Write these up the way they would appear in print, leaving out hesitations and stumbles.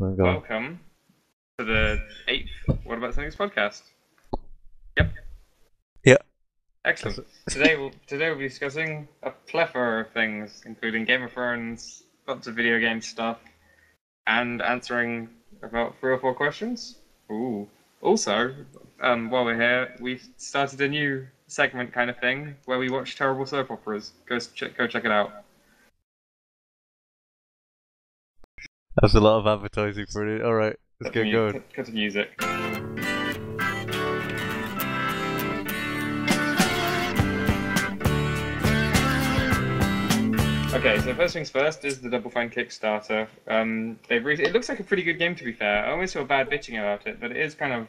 my God. Welcome to the 8th What About Cynics podcast. Yep, Yeah. excellent. Today we'll be discussing a plethora of things, including Game of Thrones, lots of video game stuff, and answering about 3 or 4 questions. Ooh. Also, while we're here, we've started a new segment kind of thing where we watch terrible soap operas. Go check it out. That's a lot of advertising for it. Alright, let's get going. Cut the music. Okay, so first things first is the Double Fine Kickstarter. It looks like a pretty good game, to be fair. I almost feel bad bitching about it, but it is kind of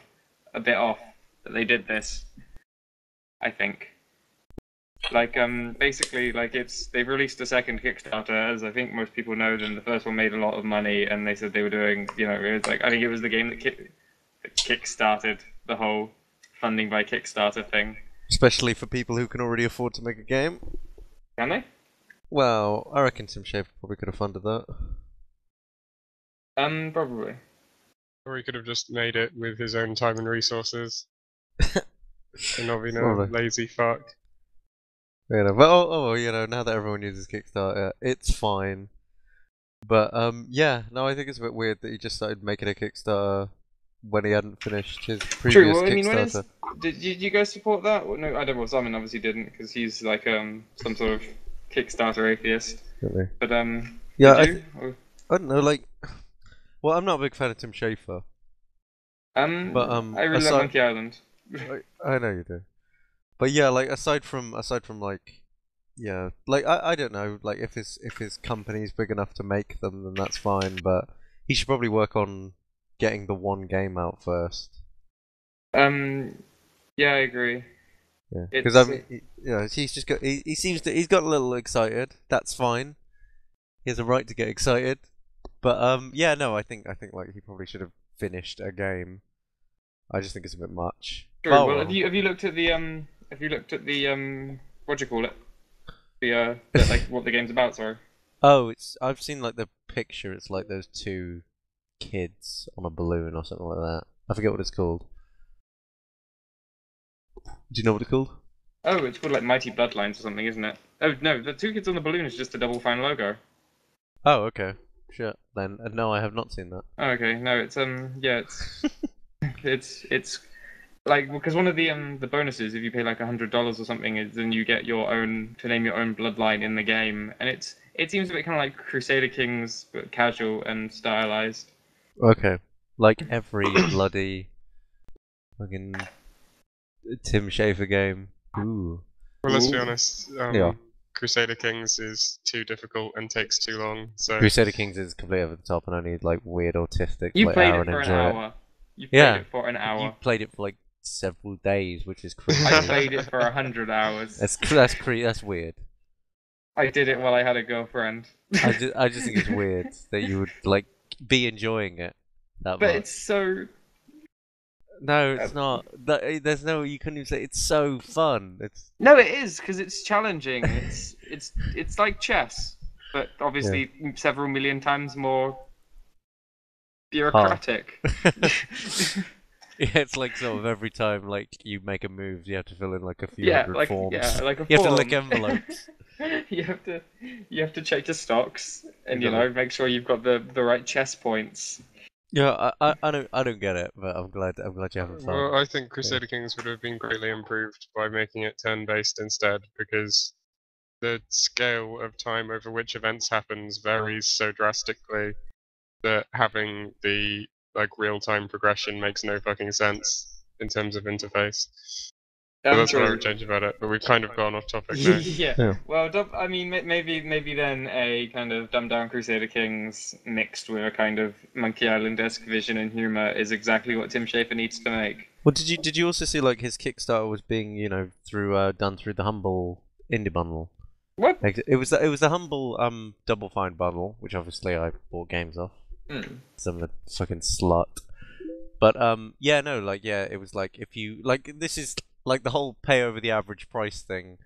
a bit off that they did this, I think. Basically, they've released a second Kickstarter, as I think most people know. Then the first one made a lot of money, and they said they were doing, it was I think it was the game that kickstarted the whole funding by Kickstarter thing. Especially for people who can already afford to make a game. Can they? Well, I reckon Tim Schafer probably could have funded that. Probably. Or he could have just made it with his own time and resources. And not been a Probably. lazy fuck. But now that everyone uses Kickstarter, it's fine. But no, I think it's a bit weird that he just started making a Kickstarter when he hadn't finished his previous True. Well, I mean, Kickstarter. did you guys support that? Well, no, I don't. Well, Simon obviously didn't because he's like some sort of Kickstarter atheist. Really? But Yeah, did you? I don't know. Well, I'm not a big fan of Tim Schafer. But I really like Monkey Island. I know you do. But yeah, aside from I don't know, if his company's big enough to make them, then that's fine. But he should probably work on getting the one game out first. Yeah, I agree. Yeah, because he's got a little excited. That's fine. He has a right to get excited. But I think he probably should have finished a game. I just think it's a bit much. True. Well, have you looked at the what do you call it? What the game's about? Sorry. Oh, I've seen the picture. It's like those two kids on a balloon or something like that. I forget what it's called. Do you know what it's called? Oh, it's called Mighty Bloodlines or something, isn't it? Oh no, the two kids on the balloon is just a Double Fine logo. Oh, okay. Sure. Then no, I have not seen that. Oh, okay. No, it's it's because one of the bonuses, if you pay $100 or something, is then you get your own to name your own bloodline in the game, and it seems a bit kind of like Crusader Kings, but casual and stylized. Okay. Like every bloody fucking Tim Schafer game. Ooh. Well, let's be honest. Yeah. Crusader Kings is too difficult and takes too long. So Crusader Kings is completely over the top and only weird autistic. You played Aaron it for an enjoy hour. It. You played it for an hour. You played it for several days, which is crazy. I played it for 100 hours. That's weird. I did it while I had a girlfriend. I just think it's weird that you would be enjoying it that But much. it's so. No, it's not. There's no. You couldn't even say it's so fun. It's No, it is because it's challenging. It's like chess, but obviously several million times more bureaucratic. Yeah, it's sort of every time you make a move, you have to fill in a few hundred forms. Yeah, like a you form. have to lick envelopes. you have to check your stocks and make sure you've got the right chess points. Yeah, I don't get it, but I'm glad you're having fun. Well, I think Crusader Kings would have been greatly improved by making it turn-based instead, because the scale of time over which events happens varies so drastically that having the real-time progression makes no fucking sense in terms of interface. So that's what I would change about it, but we've kind of gone off topic now. Yeah. Well, I mean, maybe then a kind of dumbed-down Crusader Kings mixed with a kind of Monkey Island-esque vision and humor is exactly what Tim Schafer needs to make. Well, did you also see his Kickstarter was being done through the Humble Indie Bundle? What? It was the Humble Double Fine bundle, which obviously I bought games off. Some of the fucking slut. But it was if you this is the whole pay over the average price thing.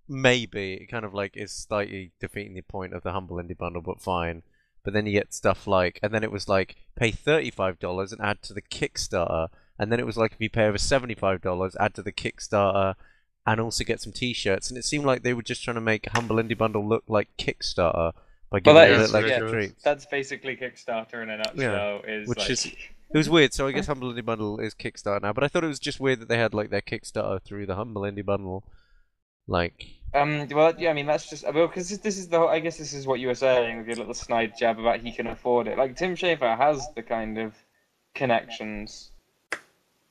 Maybe it kind of is slightly defeating the point of the Humble Indie Bundle, but fine. but then you get stuff like, and then it was like pay $35 and add to the Kickstarter, and then it was like if you pay over $75, add to the Kickstarter, and also get some T-shirts. And it seemed like they were just trying to make Humble Indie Bundle look like Kickstarter by giving it is, like yeah, treats. That's basically Kickstarter in a nutshell. It was weird. So I guess Humble Indie Bundle is Kickstarter now, but I thought it was just weird that they had like their Kickstarter through the Humble Indie Bundle, like. Well, yeah, I mean that's just because this is the whole, I guess this is what you were saying with your little snide jab about he can afford it. Like Tim Schafer has the kind of connections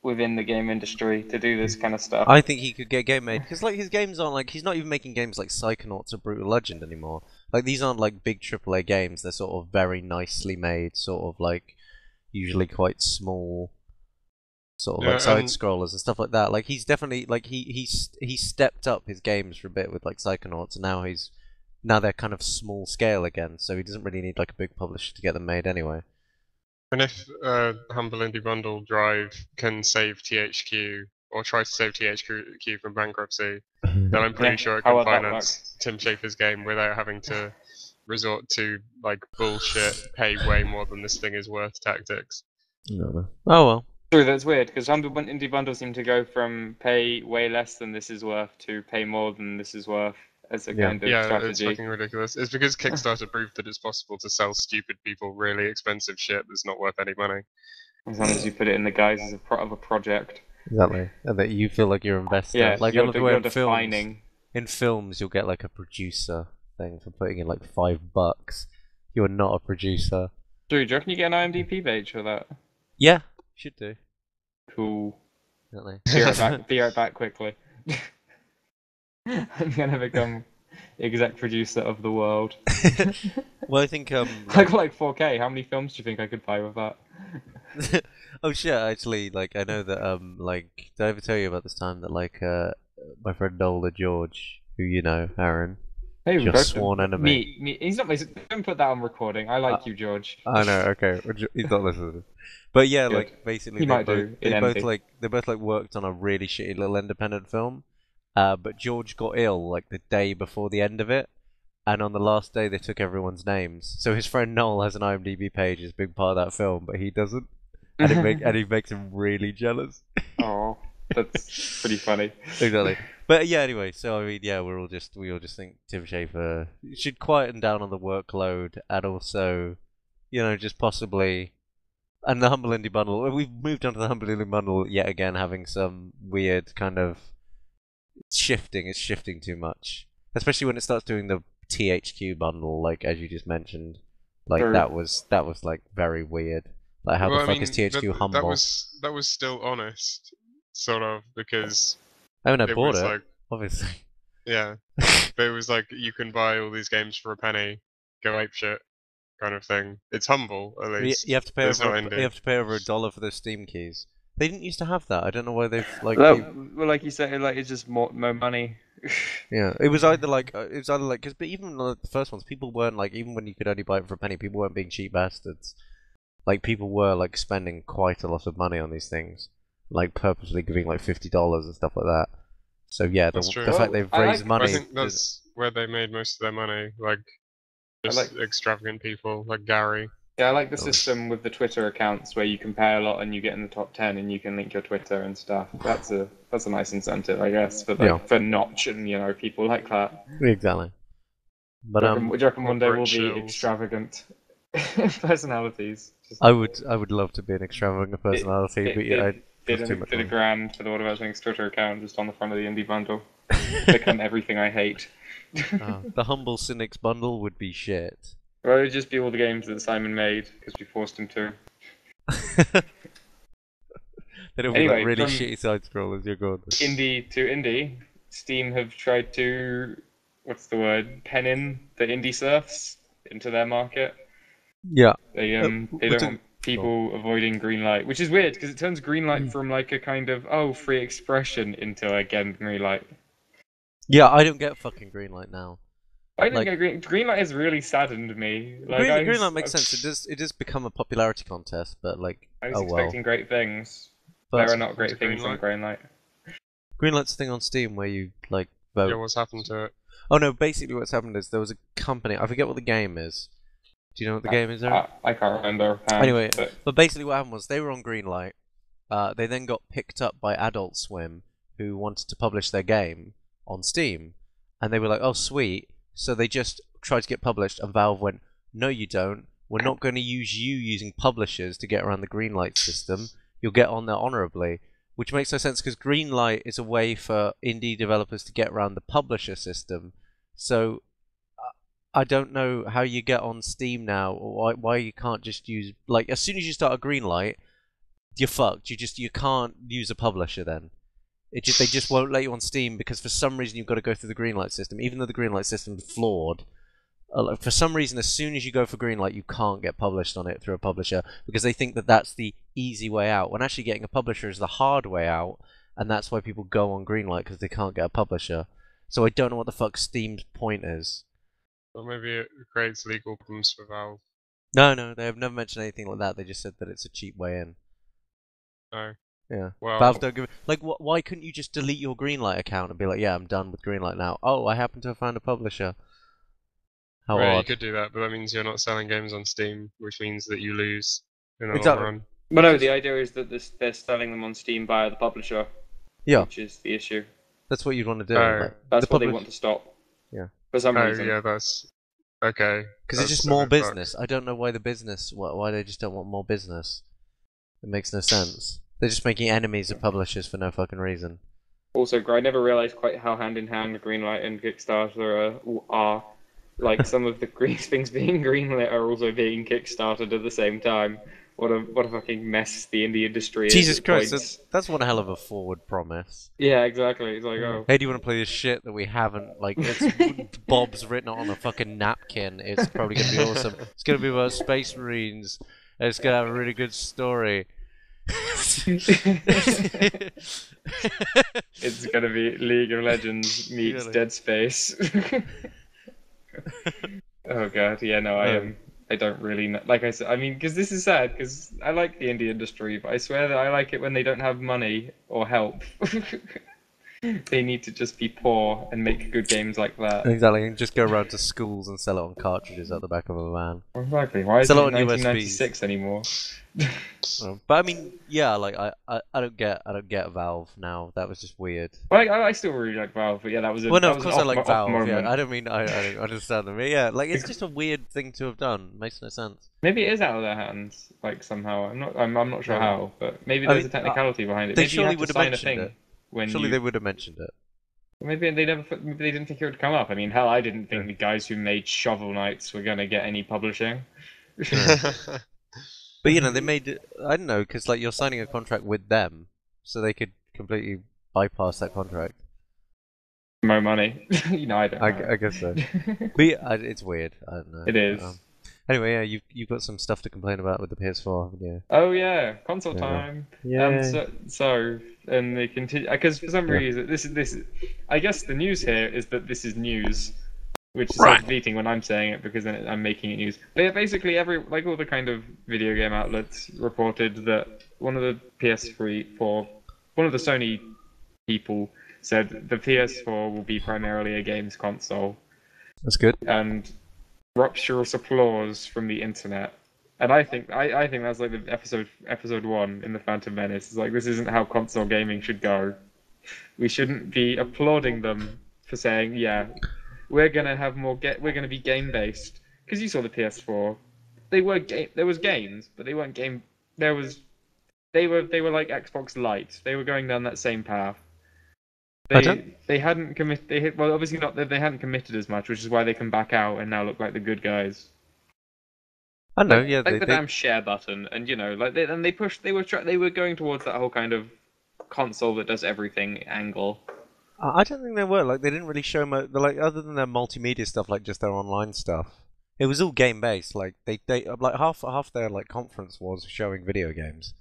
within the game industry to do this kind of stuff. I think he could get a game made because like his games aren't like he's not even making games like Psychonauts or Brutal Legend anymore. Like these aren't like big AAA games. They're sort of very nicely made, sort of like usually quite small, sort of like side scrollers and stuff like that. Like he's definitely like he stepped up his games for a bit with like Psychonauts, and now they're kind of small scale again. So he doesn't really need like a big publisher to get them made anyway. And if Humble Indie Bundle Drive can save THQ, or try to save THQ from bankruptcy, then I'm pretty sure it can finance Tim Schafer's game without having to resort to like bullshit, pay way more than this thing is worth tactics. No. Oh well. True, that's weird, because Humble Indie Bundle seem to go from pay way less than this is worth to pay more than this is worth as a kind of strategy. Yeah, it's fucking ridiculous. It's because Kickstarter proved that it's possible to sell stupid people really expensive shit that's not worth any money. As long as you put it in the guise of a project. Exactly, and that you feel like you're invested. Yeah, like you're in defining. In films, you'll get like a producer thing for putting in like $5. You're not a producer. Drew, do you reckon you get an IMDb page for that? Yeah, should do. Cool. Definitely. Be right back quickly. I'm gonna become exec producer of the world. Well, I think like 4K. How many films do you think I could buy with that? Oh shit! Actually, like I know that like did I ever tell you about this time that like my friend Nola George, who you know, Aaron, hey, your sworn enemy. Me. He's not. Don't put that on recording. I like you, George. I know. Okay, he's not listening. But yeah, Good. like basically, they both worked on a really shitty little independent film. But George got ill like the day before the end of it, and on the last day they took everyone's names. So his friend Noel has an IMDb page as a big part of that film, but he doesn't, and it makes him really jealous. Oh, that's pretty funny. Exactly. But yeah, anyway, so I mean, yeah, we all just think Tim Schafer should quieten down on the workload, and also, you know, just possibly. And the Humble Indie Bundle, we've moved on to the Humble Indie Bundle yet again, having some weird kind of shifting. It's shifting too much, especially when it starts doing the THQ bundle, like as you just mentioned. Like that was like very weird. Like how the fuck is THQ Humble? That was still honest, sort of, because I mean, I bought it, like, obviously. Yeah, but it was like you can buy all these games for a penny, go apeshit, kind of thing. It's humble, at least. You have to pay over $1 for those Steam keys. They didn't used to have that. I don't know why they've like. Well, like you said, like it's just more money. Yeah, it was either like because but even the first ones, people weren't like, even when you could only buy it for a penny, people weren't being cheap bastards. Like people were like spending quite a lot of money on these things, like purposely giving like $50 and stuff like that. So yeah, the fact they've raised money. I think that's where they made most of their money, like just extravagant people like Gary. Yeah, I like the system with the Twitter accounts where you can pay a lot and you get in the top 10 and you can link your Twitter and stuff. That's a nice incentive, I guess, for Notch and, you know, people like that. Exactly. But do you reckon one day we'll be extravagant personalities? I would love to be an extravagant personality, but yeah, did a grand for the What About Things Twitter account just on the front of the indie bundle. Become everything I hate. The humble Cynics bundle would be shit. Well, it would just be all the games that Simon made because we forced him to. It'll be like really shitty side scrollers. You're good. Indie to indie, Steam have tried to pen in the indie surfs into their market. Yeah. They don't want people avoiding Greenlight, which is weird because it turns Greenlight from like a kind of free expression into again Greenlight. Yeah, I don't get fucking Greenlight now. I don't get Greenlight has really saddened me. Like, Greenlight makes sense. It does become a popularity contest, but like, I was expecting great things. But there are not great things on Greenlight. Greenlight's a thing on Steam where you like vote. Yeah, what's happened to it? Oh no, basically what's happened is there was a company. I forget what the game is. Do you know what the game is, Eric? I can't remember. Anyway, but basically what happened was they were on Greenlight. They then got picked up by Adult Swim, who wanted to publish their game on Steam. And they were like, oh, sweet. So they just tried to get published, and Valve went, no, you don't. We're not going to use you using publishers to get around the Greenlight system. You'll get on there honorably. Which makes no sense, because Greenlight is a way for indie developers to get around the publisher system. So I don't know how you get on Steam now, or why you can't just use, like, as soon as you start a Greenlight, you're fucked. You can't use a publisher then. They just won't let you on Steam, because for some reason you've got to go through the Greenlight system, even though the Greenlight system is flawed. For some reason, as soon as you go for Greenlight, you can't get published on it through a publisher, because they think that that's the easy way out, when actually getting a publisher is the hard way out, and that's why people go on Greenlight, because they can't get a publisher. So I don't know what the fuck Steam's point is. Or maybe it creates legal problems for Valve. No, they have never mentioned anything like that. They just said that it's a cheap way in. No. Yeah. Well, Valve don't give like. Why couldn't you just delete your Greenlight account and be like, yeah, I'm done with Greenlight now? Oh, I happen to have found a publisher. How well, odd. you could do that, but that means you're not selling games on Steam, which means that you lose in the Exactly. long run. But no, the idea is that they're selling them on Steam via the publisher. Yeah. Which is the issue. That's what you'd want to do. Oh. Like, That's what they want to stop. Yeah. For some Oh, reason. yeah, that's... Okay. Because it's just more business. I don't know why the business. Why they just don't want more business. It makes no sense. They're just making enemies of publishers for no fucking reason. Also, I never realised quite how hand in hand Greenlight and Kickstarter are. Like, some of the things being greenlit are also being kickstarted at the same time. What a fucking mess the indie industry is. Jesus Christ, that's one hell of a forward promise. Yeah, exactly. It's like, oh. Hey, do you want to play this shit that we haven't? Like, it's Bob's written it on a fucking napkin. It's probably going to be awesome. It's going to be about Space Marines. And it's going to have a really good story. It's going to be League of Legends meets Dead Space. Oh god, yeah, no, I don't really know. Like I said, I mean, because this is sad, because I like the indie industry, but I swear that I like it when they don't have money or help. They need to just be poor and make good games like that. Exactly, and just go around to schools and sell it on cartridges at the back of a van. Exactly, why is it 1996 anymore? But I mean, yeah, like I don't get Valve now. That was just weird. Well, I still really like Valve, but yeah, that was a well, no, that of was course I like Valve. moment. Yeah, I don't mean I don't understand them. Yeah, like it's just a weird thing to have done. Makes no sense. Maybe it is out of their hands, like somehow. I'm not sure how, but maybe there's a technicality behind it. They maybe surely you have would to have sign mentioned a thing it. Surely they would have mentioned it. Maybe they didn't think it would come up. I mean, hell, I didn't think the guys who made Shovel Knights were gonna get any publishing. But you know, they made it. I don't know, because like you're signing a contract with them, so they could completely bypass that contract. More money, you know. I don't know. I guess so. But yeah, it's weird. I don't know. It is. Anyway, yeah, you've got some stuff to complain about with the PS4, haven't you? Oh yeah, console time. Yeah. And they continue because for some reason this is. I guess the news here is that this is news, which is self-defeating when I'm saying it because then I'm making it news. But yeah, basically all the kind of video game outlets reported that one of the Sony people said the PS4 will be primarily a games console. That's good. And rapturous applause from the internet. And I think that's like the episode 1 in the Phantom Menace. It's like, this isn't how console gaming should go. We shouldn't be applauding them for saying, yeah, we're gonna have we're gonna be game based. Because you saw the PS4, there was games, but they weren't game. They were like Xbox Lite. They were going down that same path. They hadn't committed. Well, obviously not. They hadn't committed as much, which is why they can back out and now look like the good guys. I know, yeah. Like the damn share button, and you know, like they were going towards that whole kind of console that does everything angle. I don't think they were. Like, they didn't really show much. Like, other than their multimedia stuff, like just their online stuff. It was all game based. Like they like half their like conference was showing video games.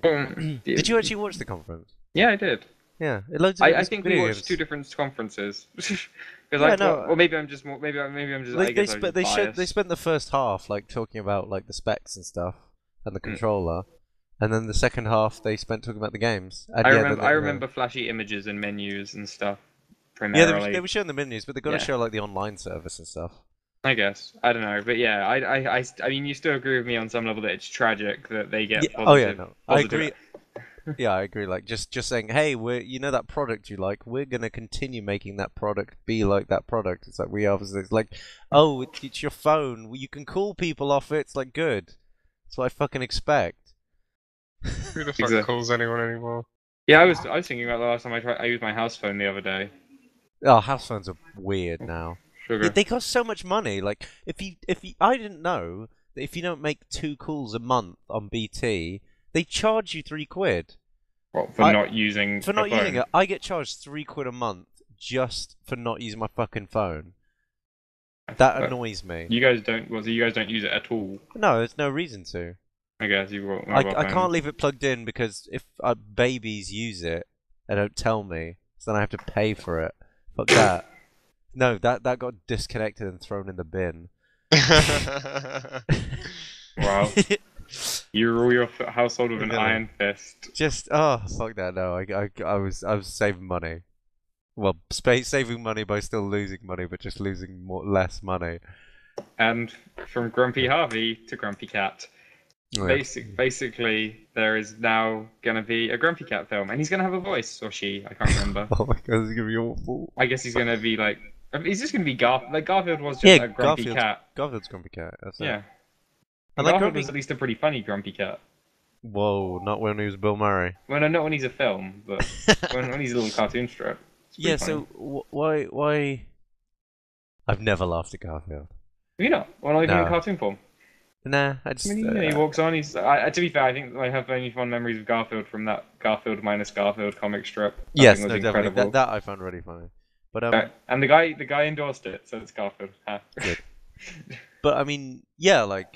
Did you actually watch the conference? Yeah, I did. Yeah, I think we watched 2 different conferences. Or maybe I'm just more. Maybe I'm just. They spent the first half like talking about like the specs and stuff and the controller, and then the second half they spent talking about the games. And I remember flashy images and menus and stuff. Primarily. Yeah, they were showing the menus, but they got to show like the online service and stuff. I guess. I don't know, but yeah, I mean, you still agree with me on some level that it's tragic that they get Yeah. Oh yeah, positive. no, I Positive. agree. Yeah, I agree. Like just saying, hey, you know that product you like, we're gonna continue making that product be like that product. It's like we obviously, it's like, oh, it's your phone. Well, you can call people off it. It's like good. That's what I fucking expect. Who the fuck Exactly. calls anyone anymore? Yeah, I was thinking about the last time I used my house phone the other day. Oh, house phones are weird now. Sugar. They cost so much money. Like I didn't know that if you don't make 2 calls a month on BT, they charge you £3. What, for I not using for a not using phone? it, I get charged £3 a month just for not using my fucking phone. That annoys me. You guys don't. Well, so you guys don't use it at all. No, there's no reason to. I guess you've got I mobile I can't phones. leave it plugged in because if babies use it, they don't tell me, so then I have to pay for it. Fuck that. No, that got disconnected and thrown in the bin. Wow. You rule your household with an Exactly. iron fist. Just fuck that. No, I was saving money. Well, saving money by still losing money, but just losing less money. And from Grumpy Harvey to Grumpy Cat. Oh, yeah. Basically, there is now gonna be a Grumpy Cat film, and he's gonna have a voice, or she, I can't remember. Oh my god, this is gonna be awful. I guess he's gonna be like, he's just gonna be like Garfield was just a Grumpy Cat. Garfield's Grumpy Cat. That's it. Yeah. And like Garfield Grumpy. was at least a pretty funny Grumpy Cat. Whoa, not when he was Bill Murray. Well, no, not when he's a film, but when he's a little cartoon strip. Yeah. Funny. So why? I've never laughed at Garfield. You know, well, not even No. in cartoon form. Nah, I just. I mean, he walks on. To be fair, I think I have only fond memories of Garfield from that Garfield minus Garfield comic strip. That Yes, thing no, was definitely. incredible. That I found really funny. But And the guy endorsed it, so it's Garfield. Good. But I mean, what?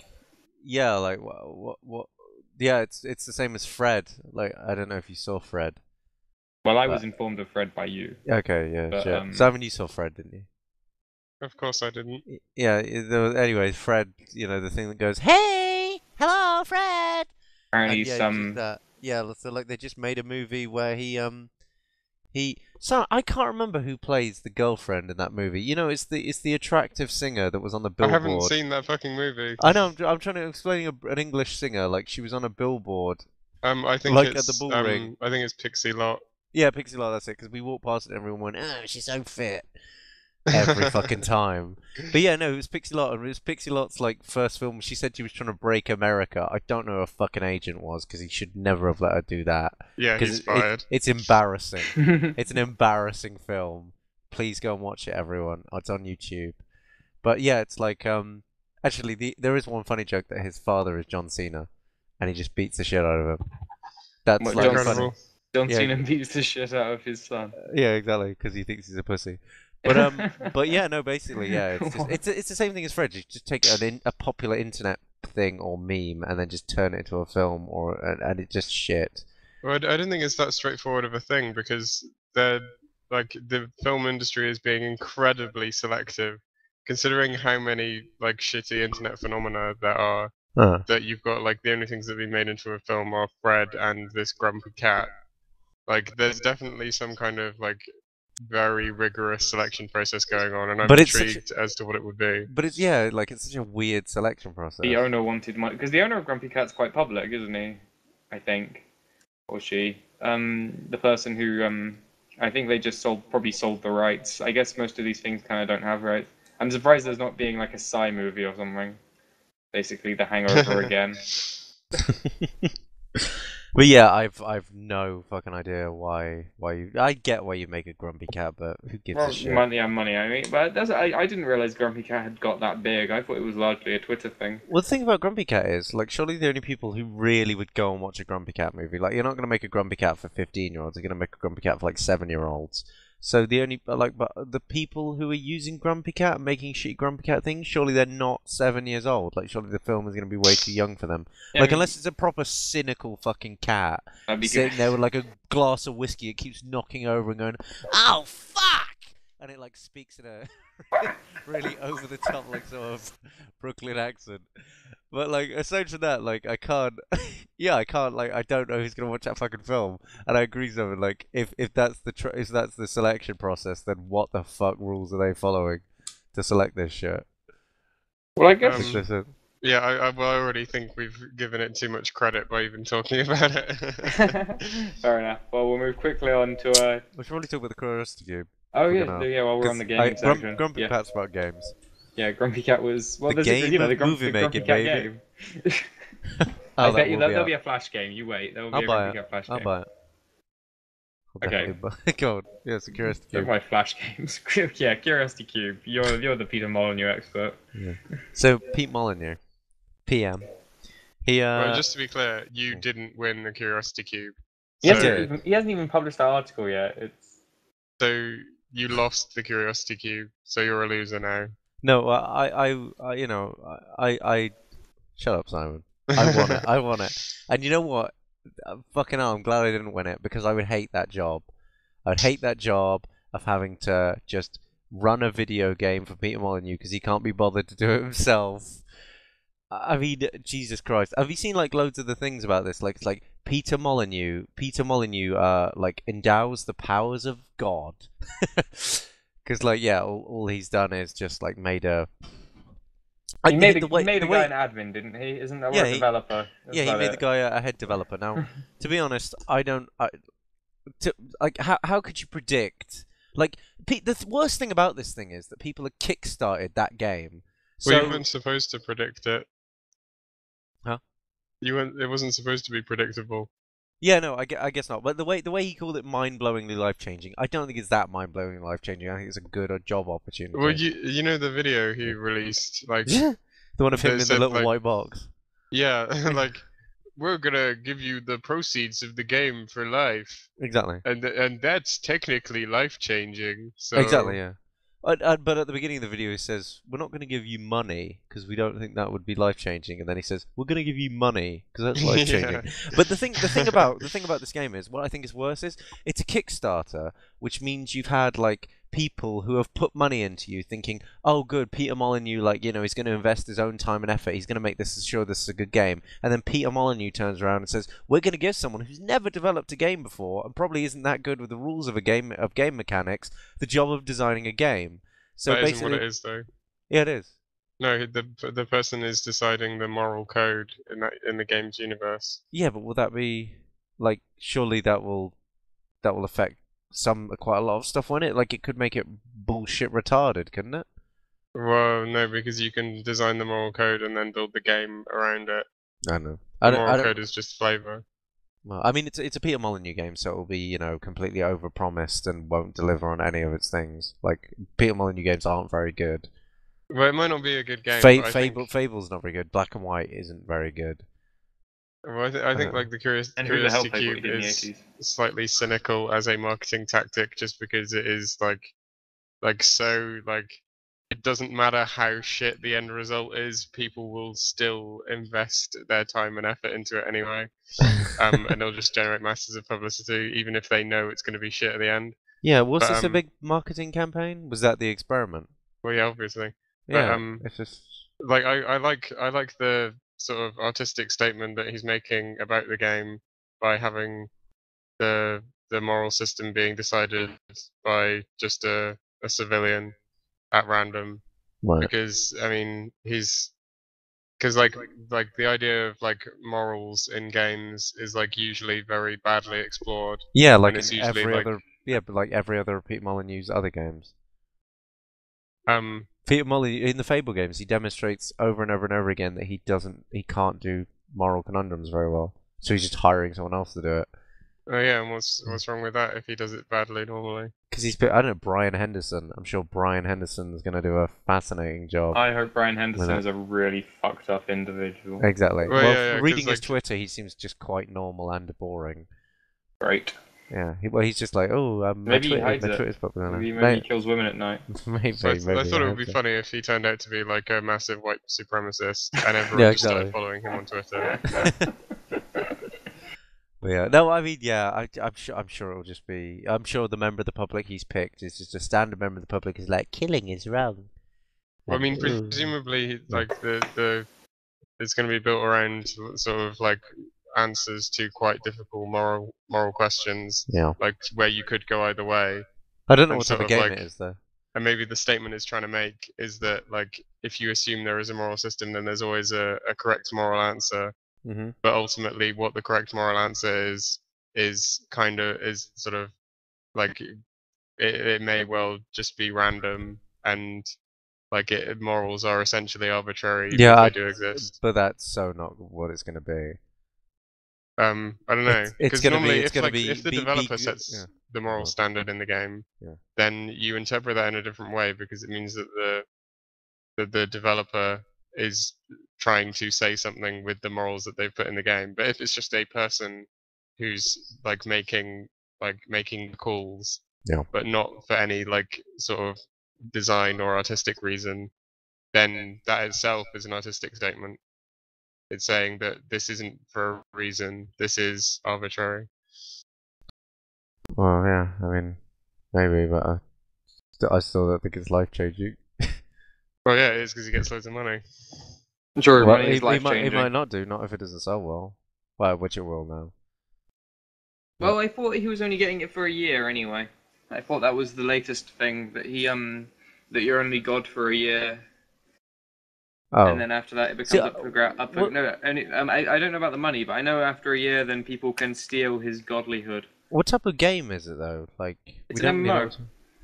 Yeah, it's the same as Fred. Like, I don't know if you saw Fred. Well, I was informed of Fred by you. Okay, yeah, But, sure. So I mean, you saw Fred, didn't you? Of course I didn't. Yeah. Anyway, Fred. You know the thing that goes, "Hey, hello, Fred." Apparently, And, yeah, just that. Yeah. So like they just made a movie where So I can't remember who plays the girlfriend in that movie. You know, it's the attractive singer that was on the I billboard. haven't seen that fucking movie. I know. I'm trying to explain an English singer. Like she was on a billboard. I think Like it's at the bull ring. I think it's Pixie Lot. Yeah, Pixie Lott. That's it. Because we walked past it, and everyone went, "Oh, she's so fit." Every fucking time. But yeah, no, it was Pixie Lott, and it was Pixie Lott's like first film. She said she was trying to break America. I don't know who a fucking agent was because he should never have let her do that. Yeah, he's fired. It's embarrassing. It's an embarrassing film. Please go and watch it, everyone. It's on YouTube. But yeah, it's like actually there is one funny joke that his father is John Cena, and he just beats the shit out of him. That's What, like funny. Incredible. John Yeah. Cena beats the shit out of his son. Yeah, exactly, because he thinks he's a pussy. But yeah, no, basically, yeah, it's the same thing as Fred. You just take a popular internet thing or meme and then just turn it into a film, and it's just shit. Well, I don't think it's that straightforward of a thing because the film industry is being incredibly selective, considering how many like shitty internet phenomena there are. That you've got like the only things that have been made into a film are Fred and this grumpy cat. Like, there's definitely some kind of like very rigorous selection process going on, and I'm intrigued as to what it would be. But it's such a weird selection process. The owner wanted money because the owner of Grumpy Cat's quite public, isn't he? I think, or she. The person who I think they just probably sold the rights. I guess most of these things kind of don't have rights. I'm surprised there's not being like a Psy movie or something. Basically, The Hangover again. But yeah, I've no fucking idea why you. I get why you make a grumpy cat, but who gives a shit? Money. I mean, but I didn't realize Grumpy Cat had got that big. I thought it was largely a Twitter thing. Well, the thing about Grumpy Cat is, like, surely the only people who really would go and watch a Grumpy Cat movie, like, you're not going to make a Grumpy Cat for 15-year-olds. You're going to make a Grumpy Cat for like 7-year-olds. So the only but the people who are using Grumpy Cat and making shitty Grumpy Cat things, surely they're not 7 years old. Like, surely the film is going to be way too young for them. Yeah, like, unless it's a proper cynical fucking cat sitting there with like a glass of whiskey, it keeps knocking over and going, "Oh fuck!" and it like speaks in a really over the top like sort of Brooklyn accent. But like aside from that, like I can't, I can't, like I don't know who's gonna watch that fucking film. And I agree with them. Like if that's if that's the selection process, then what the fuck rules are they following to select this shit? Well, I guess. Explicit. Yeah, I already think we've given it too much credit by even talking about it. Fair enough. Well, we'll move quickly on to. We should probably talk about the Curiosity Cube. Oh We're yeah, gonna- yeah. While we're on the gaming section. Grumpy Yeah. Pat's about games. Yeah, Grumpy Cat was. Well, The there's game you know of the Grumpy movie-making, Cat baby. game. Oh, I that bet you will be there'll out. be a Flash game. You wait. There will be I'll a buy Grumpy it. Cat Flash I'll game. buy it. I'll Okay. definitely buy. God, yeah, it's a Curiosity They're Cube. my Flash games. Yeah, Curiosity Cube. You're the Peter Molyneux expert. Yeah. So Pete Molyneux, PM. He Well, just to be clear, you didn't win the Curiosity Cube. He So, hasn't even published that article yet. It's so you lost the Curiosity Cube, so you're a loser now. No, you know, I. Shut up, Simon. I won it. I won it. And you know what? Fucking hell, I'm glad I didn't win it because I would hate that job. I'd hate that job of having to just run a video game for Peter Molyneux because he can't be bothered to do it himself. I mean, Jesus Christ. Have you seen like loads of the things about this? Like it's like Peter Molyneux, like endows the powers of God. Because like yeah, all he's done is just like made a. he made a guy an admin, didn't he? Isn't that a developer? Yeah, he made the guy a head developer. Now, to be honest, how could you predict? Like, the worst thing about this thing is that people have kickstarted that game. So We weren't supposed to predict it. Huh? It wasn't supposed to be predictable. yeah, no, I guess not. But the way he called it mind-blowingly life-changing, I don't think it's that mind-blowingly life-changing. I think it's a good job opportunity. Well, you know the video he released, like the one of him in the said, little like, white box. yeah, like we're gonna give you the proceeds of the game for life, Exactly. and that's technically life-changing. So Exactly, yeah. But at the beginning of the video, he says, "We're not going to give you money because we don't think that would be life changing." And then he says, "We're going to give you money because that's life changing." Yeah. But the thing about this game is, what I think is worse is, it's a Kickstarter, which means you've had like people who have put money into you, thinking, "Oh, good, Peter Molyneux, like he's going to invest his own time and effort. He's going to make this sure this is a good game." And then Peter Molyneux turns around and says, "We're going to give someone who's never developed a game before and probably isn't that good with the rules of game mechanics the job of designing a game." So that basically, isn't what it is, though. yeah, it is. No, the person is deciding the moral code in the game's universe. Yeah, but will that be like? Surely that will affect quite a lot of stuff, won't it? Like it could make it bullshit retarded, couldn't it? Well, no, because you can design the moral code and then build the game around it. I know. The moral code is just flavor. Well, I mean, it's a Peter Molyneux game, so it'll be completely overpromised and won't deliver on any of its things. Like Peter Molyneux games aren't very good. Well, it might not be a good game. But Fable's not very good. Black and White isn't very good. Well, I think like the Curiosity Cube is slightly cynical as a marketing tactic, just because it is so it doesn't matter how shit the end result is, people will still invest their time and effort into it anyway. And it'll just generate masses of publicity, even if they know it's going to be shit at the end. Yeah, was this a big marketing campaign? Was that the experiment? Well, yeah, obviously. Yeah, but, it's just like I like the sort of artistic statement that he's making about the game by having the moral system being decided by just a civilian at random. right. Because I mean because like the idea of like morals in games is like usually very badly explored. Yeah, like it's in usually every other Peter Molyneux's other games. Um, Peter Molyneux in the Fable games, he demonstrates over and over and over again that he can't do moral conundrums very well. So he's just hiring someone else to do it. Oh yeah, and what's wrong with that if he does it badly normally? Because I don't know, Brian Henderson. I'm sure Brian Henderson is going to do a fascinating job. I hope Brian Henderson is a really fucked up individual. Exactly. Well, yeah, reading his like... Twitter, he seems just quite normal and boring. Great. Yeah, he's just like, maybe he hides my it. Twitter's popular. Maybe he kills women at night. maybe. So I thought it would be funny if he turned out to be like a massive white supremacist, and everyone Yeah, just started following him on Twitter. But yeah, no, I mean, yeah, I'm sure it'll just be. I'm sure the member of the public he's picked is just a standard member of the public. Is like, killing is wrong. Well, I mean, presumably, like the it's going to be built around sort of like answers to quite difficult moral questions. Yeah. Like where you could go either way. I don't know And what type sort of of game like- it is though. And maybe the statement it's trying to make is that like if you assume there is a moral system, then there's always a correct moral answer. Mm-hmm. But ultimately, what the correct moral answer is sort of like it may well just be random, and like morals are essentially arbitrary, even if they do exist. But that's so not what it's going to be. I don't know, because normally if the developer sets the moral standard in the game, then you interpret that in a different way, because it means that the developer is trying to say something with the morals that they've put in the game. But if it's just a person who's like making calls, but not for any like sort of design or artistic reason, then that itself is an artistic statement. It's saying that this isn't for a reason, this is arbitrary. Well, yeah, I mean, maybe, but I still don't think it's life changing. Well, yeah, it is, because he gets loads of money. Sure, Well, money is life changing. he might not do, not if it doesn't sell well. Well, which it will now. Well, I thought he was only getting it for a year anyway. I thought that was the latest thing, that he that you're only God for a year. Oh. And then after that, it becomes I don't know about the money, but I know after a year, then people can steal his godlyhood. What type of game is it though? Like, it's an MMO.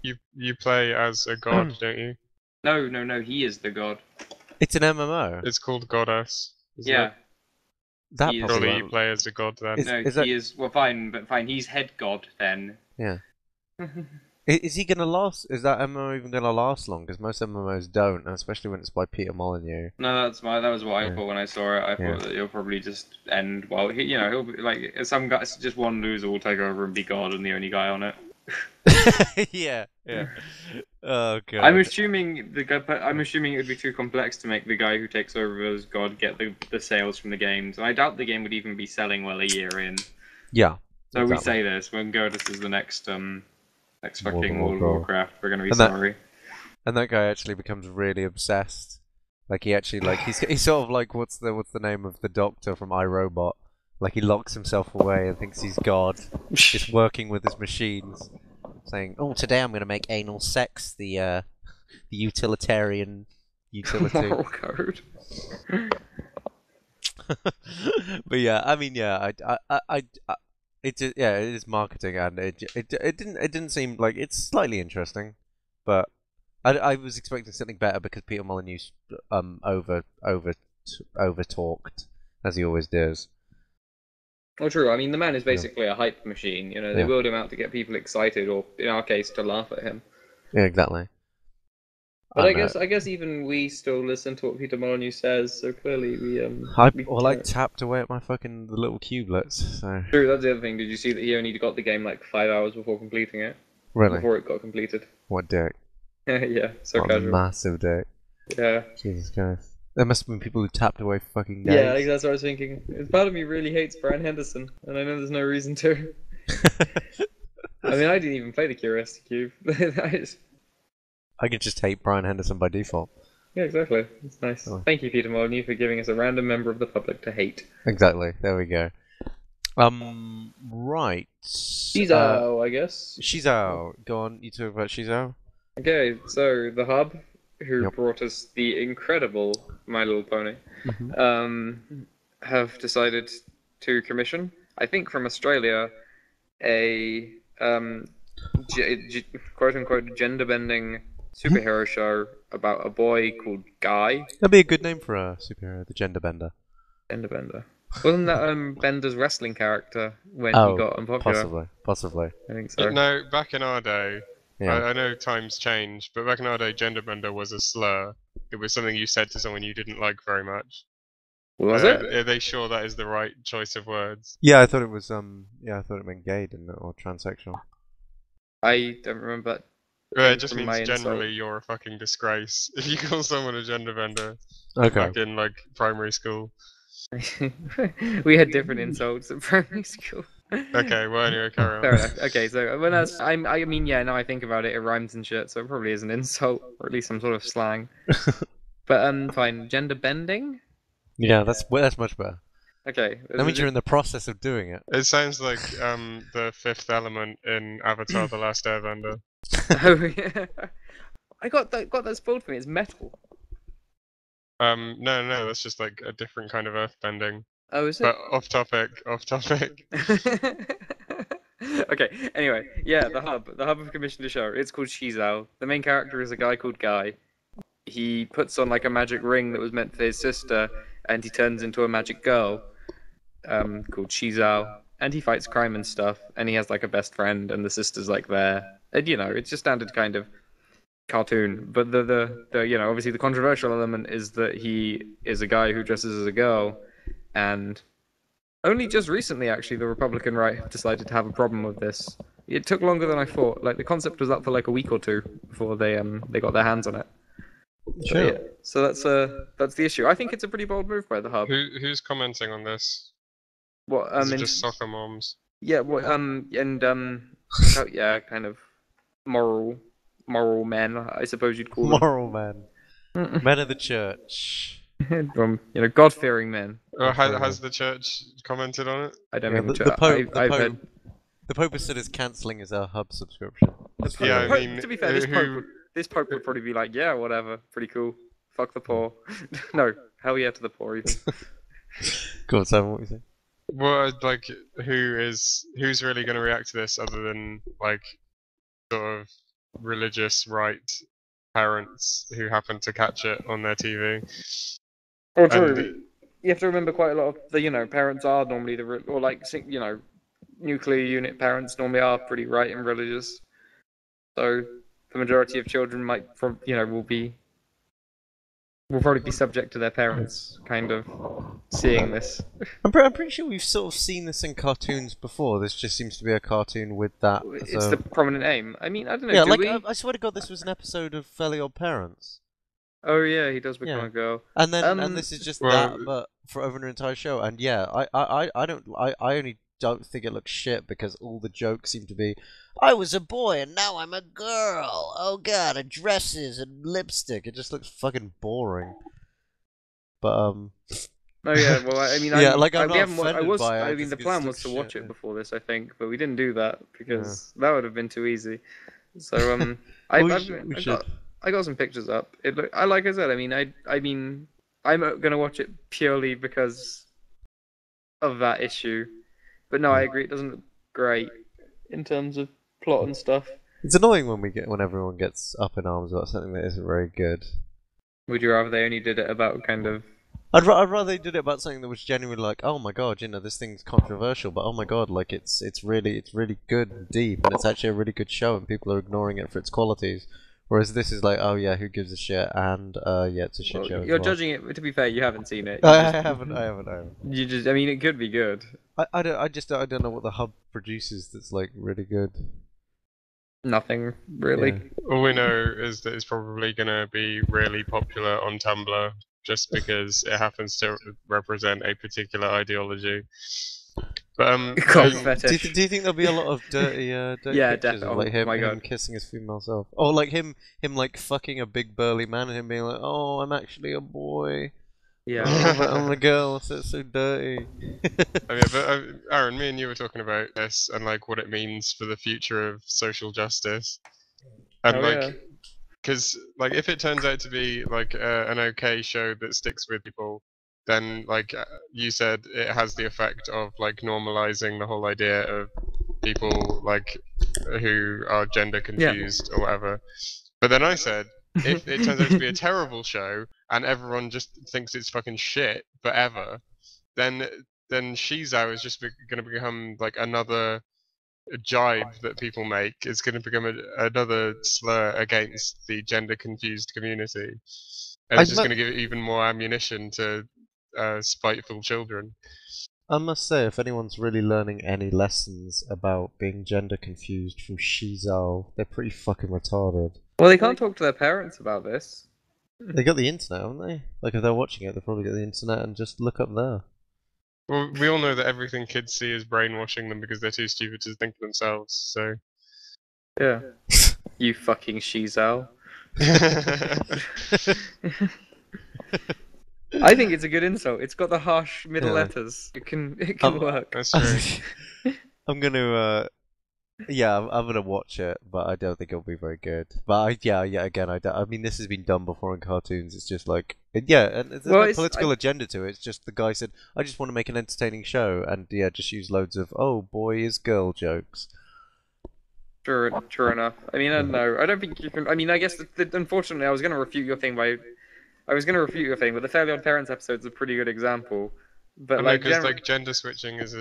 You play as a god, don't you? No, he is the god. It's an MMO. It's called Goddess. Yeah. It? That probably you play as a god then. He is. Well, fine, but fine. He's head god then. Yeah. Is he gonna last? Is that MMO even gonna last long? Because most MMOs don't, and especially when it's by Peter Molyneux. No, that was what I thought when I saw it. I thought that he'll probably just end. Well, he'll be like some guys. Just one loser will take over and be god and the only guy on it. yeah. Oh god. I'm assuming it would be too complex to make the guy who takes over as god get the sales from the games, and I doubt the game would even be selling well a year in. Yeah. So exactly. We say this when Godus is the next fucking World of Warcraft. We're gonna be sorry. And that guy actually becomes really obsessed. Like he actually he's sort of like what's the name of the doctor from iRobot? Like he locks himself away and thinks he's God, just working with his machines, saying, "Oh, today I'm going to make anal sex the utilitarian utility." Moral code. But yeah, I mean, yeah, it is marketing, and it didn't seem like it's slightly interesting, but I was expecting something better because Peter Molyneux over talked, as he always does. Well, true. I mean, the man is basically a hype machine. You know, they build him out to get people excited, or in our case, to laugh at him. Yeah, exactly. But I guess even we still listen to what Peter Molyneux says. So clearly, I tapped away at my fucking little cubelets. So. True. That's the other thing. Did you see that he only got the game like 5 hours before completing it? Really? Before it got completed. What dick? Yeah. So what casual. A massive dick. Yeah. Jesus Christ. There must have been people who tapped away fucking days. Yeah, that's what I was thinking. Part of me really hates Brian Henderson, and I know there's no reason to. I mean, I didn't even play the Curiosity Cube. I could just hate Brian Henderson by default. Yeah, exactly. It's nice. Oh. Thank you, Peter Molyneux, for giving us a random member of the public to hate. Exactly. There we go. Right. Shezow, I guess. Shezow. Go on, you talk about Shezow. Okay, so the hub, who brought us the incredible My Little Pony, have decided to commission, I think from Australia, a quote-unquote gender-bending superhero show about a boy called Guy. That'd be a good name for a superhero, the Gender Bender. Gender Bender. Wasn't that Bender's wrestling character when he got unpopular? Possibly. I think so. No, back in our day, I know times change, but back in our day, gender bender was a slur. It was something you said to someone you didn't like very much. Was it? Are they sure that is the right choice of words? Yeah, I thought it was. I thought it meant gay, didn't it, or transsexual? I don't remember. It just means generally you're a fucking disgrace if you call someone a gender bender. Okay. Back in like primary school. We had different insults at primary school. Okay, well anyway, carry on. Fair enough. Okay, so when I mean, yeah, now I think about it, it rhymes and shit, so it probably is an insult, or at least some sort of slang. But fine, gender bending. Yeah, that's much better. Okay. That means you're in the process of doing it. It sounds like the fifth element in Avatar: The Last Airbender. Oh yeah. I got that spoiled for me. It's metal. No, that's just like a different kind of earthbending. Oh, is it? But off topic, off topic. Okay, anyway, yeah, the hub have commissioned a show. It's called Shezow. The main character is a guy called Guy. He puts on like a magic ring that was meant for his sister, and he turns into a magic girl, called Shezow. And he fights crime and stuff, and he has like a best friend, and the sister's like there. And you know, it's just standard kind of cartoon. But the you know, obviously the controversial element is that he is a guy who dresses as a girl, and only just recently, actually, the Republican right have decided to have a problem with this. It took longer than I thought. Like the concept was up for like a week or two before they got their hands on it. Sure. Yeah, so that's the issue. I think it's a pretty bold move by the hub. Who's commenting on this? What Is it just soccer moms? Yeah, what and oh, yeah, kind of moral men, I suppose you'd call them. Moral men. Men of the church. You know, God-fearing men. Has the church commented on it? I don't Yeah, think the Pope, I've heard. the Pope has said is cancelling his hub subscription. Yeah, I mean, To be fair, this Pope would probably be like, yeah, whatever, pretty cool. Fuck the poor. No, hell yeah to the poor even. Go on, Simon, what you say? Well, like, who's really going to react to this other than like sort of religious right parents who happen to catch it on their TV? Oh, true. You have to remember quite a lot of the parents are normally nuclear unit parents normally are pretty right and religious. So the majority of children will probably be subject to their parents kind of seeing this. I'm pretty sure we've sort of seen this in cartoons before. This just seems to be a cartoon with that. It's the prominent aim. I mean, I don't know. Yeah, do like we? I swear to God, this was an episode of Fairly Odd Parents. Oh yeah, he does become Yeah. a girl. And then and this is just well, that, but for over an entire show. And yeah, I only don't think it looks shit because all the jokes seem to be, I was a boy and now I'm a girl. Oh god, and dresses and lipstick. It just looks fucking boring. But Oh yeah, well I mean, yeah, like I'm we not haven't wa- I offended was. by it, I mean, just the 'cause plan it was to looks watch shit, it before this, I think, but we didn't do that because that would have been too easy. So I got some pictures up. Like I said, I mean, I'm gonna watch it purely because of that issue. But no, I agree. It doesn't look great in terms of plot and stuff. It's annoying when everyone gets up in arms about something that isn't very good. Would you rather they only did it about kind of? I'd rather they did it about something that was genuinely like, oh my god, this thing's controversial, but oh my god, like it's really good and deep, and it's actually a really good show, and people are ignoring it for its qualities. Whereas this is like, oh yeah, who gives a shit, and yeah, it's a shit show. You're judging it. To be fair, you haven't seen it. I haven't. You just, I mean, it could be good. I don't know what the hub produces that's like really good. Nothing really. Yeah. all we know is that it's probably going to be really popular on Tumblr just because it happens to represent a particular ideology. But Cock um, fetish. Do you think there'll be a lot of dirty Yeah, pictures of like oh my him God. kissing his female self, or like him like fucking a big burly man and him being like, oh, I'm actually a boy. Yeah. I'm a girl, so it's so dirty. Oh, yeah, but Aaron, me and you were talking about this and like what it means for the future of social justice, and Oh, like, yeah. because like if it turns out to be like an okay show that sticks with people, then like you said, it has the effect of like normalizing the whole idea of people like who are gender confused or whatever. But then I said, if it turns out to be a terrible show and everyone just thinks it's fucking shit forever, then Shezow is just going to become like another jibe that people make. It's going to become another slur against the gender confused community, and it's just going to give it even more ammunition to spiteful children. I must say, if anyone's really learning any lessons about being gender confused from Shezow, they're pretty fucking retarded. Well, they can't talk to their parents about this. They got the internet, haven't they? Like, if they're watching it, they've probably got the internet and just look up there. Well, we all know that everything kids see is brainwashing them because they're too stupid to think for themselves, so... Yeah. You fucking Shezow. I think it's a good insult. It's got the harsh middle Yeah. letters. It can work. That's true. I'm gonna Yeah, I'm gonna watch it, but I don't think it'll be very good. But again, I mean, this has been done before in cartoons. It's just like, yeah, and there's Well, no political agenda to it. It's just the guy said, I just want to make an entertaining show, and yeah, just use loads of oh boy is girl jokes. True enough. I mean, I don't know. I don't think you can. I mean, I guess unfortunately, I was going to refute your thing but the Fairly Odd Parents episode's a pretty good example. But like, because like gender switching is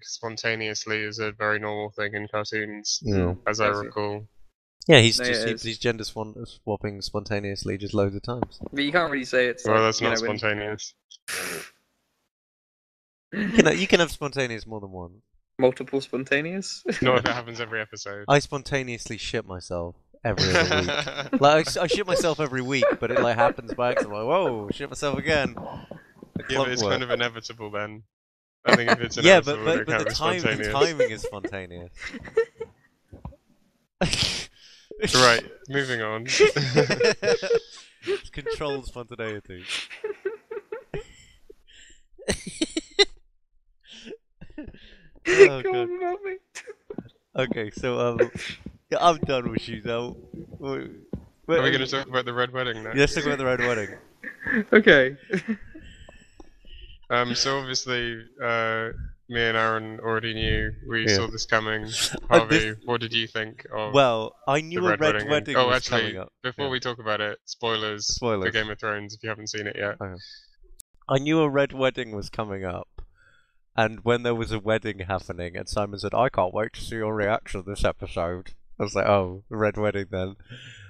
spontaneously is a very normal thing in cartoons, as I recall. Yeah, he's gender swapping spontaneously just loads of times. But you can't really say it's. Well, that's not spontaneous. You can have spontaneous more than one. Multiple spontaneous? Not if it happens every episode. I spontaneously shit myself every other week. Like I shit myself every week, but it like happens by accident. I'm like, whoa, shit myself again. Yeah, but it's kind of inevitable then. I think if it's inevitable, but the timing is spontaneous. Right, moving on. It's controlled spontaneity. Oh, God. Okay, so yeah, I'm done with Shezow. Are we going to talk about the Red Wedding now? Let's talk about the Red Wedding. Okay. So obviously, me and Aaron already knew we saw this coming. Harvey, what did you think of? Well, I knew a Red Wedding was coming up. Before we talk about it, spoilers for Game of Thrones if you haven't seen it yet. I knew a Red Wedding was coming up. And when there was a wedding happening, and Simon said, I can't wait to see your reaction to this episode. I was like, oh, Red Wedding then.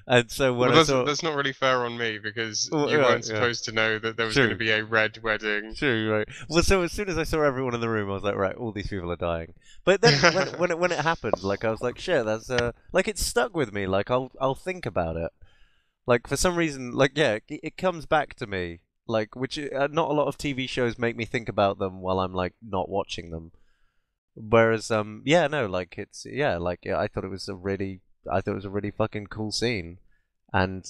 And so when that's not really fair on me, because you weren't supposed to know that there was going to be a Red Wedding. True, right. Well, so as soon as I saw everyone in the room, I was like, right, all these people are dying. But then when it happened, like, I was like, shit, that's, like, it stuck with me. Like, I'll think about it. Like, for some reason, like, yeah, it comes back to me. Like, which not a lot of TV shows make me think about them while I'm like not watching them. Whereas, yeah, no, like I thought it was a really fucking cool scene, and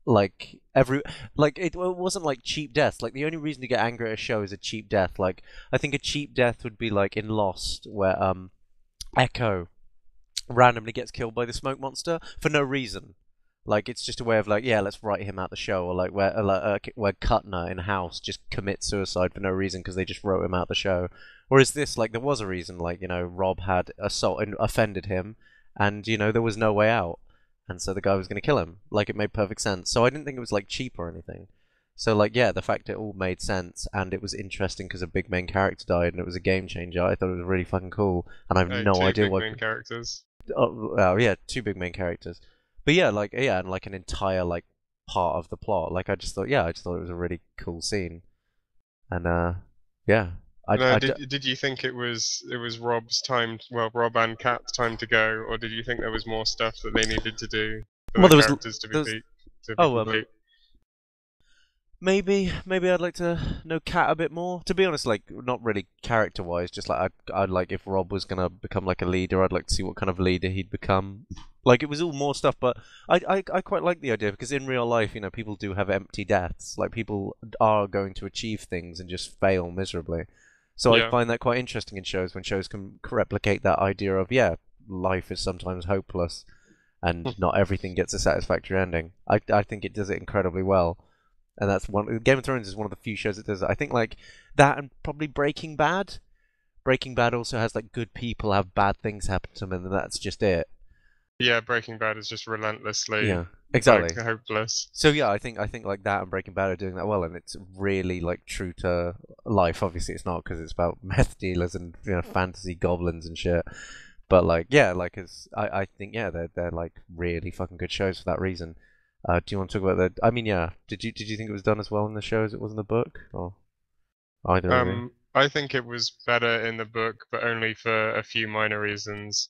like it wasn't like cheap death. Like the only reason to get angry at a show is a cheap death. Like I think a cheap death would be like in Lost, where Echo randomly gets killed by the smoke monster for no reason. Like it's just a way of like, yeah, let's write him out the show, or like where Kuttner in House just commits suicide for no reason because they just wrote him out the show. Whereas this, like, there was a reason, like, you know, Rob had offended him, and you know there was no way out, and so the guy was going to kill him. Like it made perfect sense. So I didn't think it was like cheap or anything. So like, yeah, the fact it all made sense and it was interesting because a big main character died and it was a game changer. I thought it was really fucking cool, and I have no idea what. Two big main characters. Oh yeah, two big main characters. But yeah, like and like an entire like part of the plot. Like I just thought it was a really cool scene, and yeah. Did you think it was Rob's time? Well, Rob and Kat's time to go, or did you think there was more stuff that they needed to do for the characters to be complete? Maybe I'd like to know Kat a bit more. To be honest, like not really character-wise, just like I'd like if Rob was gonna become like a leader, I'd like to see what kind of leader he'd become. Like it was all more stuff, but I quite like the idea because in real life, you know, people do have empty deaths. Like people are going to achieve things and just fail miserably. So I find that quite interesting in shows when shows can replicate that idea of life is sometimes hopeless, and not everything gets a satisfactory ending. I think it does it incredibly well. And that's Game of Thrones is one of the few shows that does it. I think like that and probably Breaking Bad. Breaking Bad also has like good people have bad things happen to them, and that's just it. Yeah, Breaking Bad is just relentlessly exactly like, hopeless. So yeah, I think like that and Breaking Bad are doing that well, and it's really like true to life. Obviously, it's not because it's about meth dealers and fantasy goblins and shit. But like I think they're like really fucking good shows for that reason. Do you want to talk about that? I mean, yeah. Did you think it was done as well in the show as it was in the book, or either? I think it was better in the book, but only for a few minor reasons,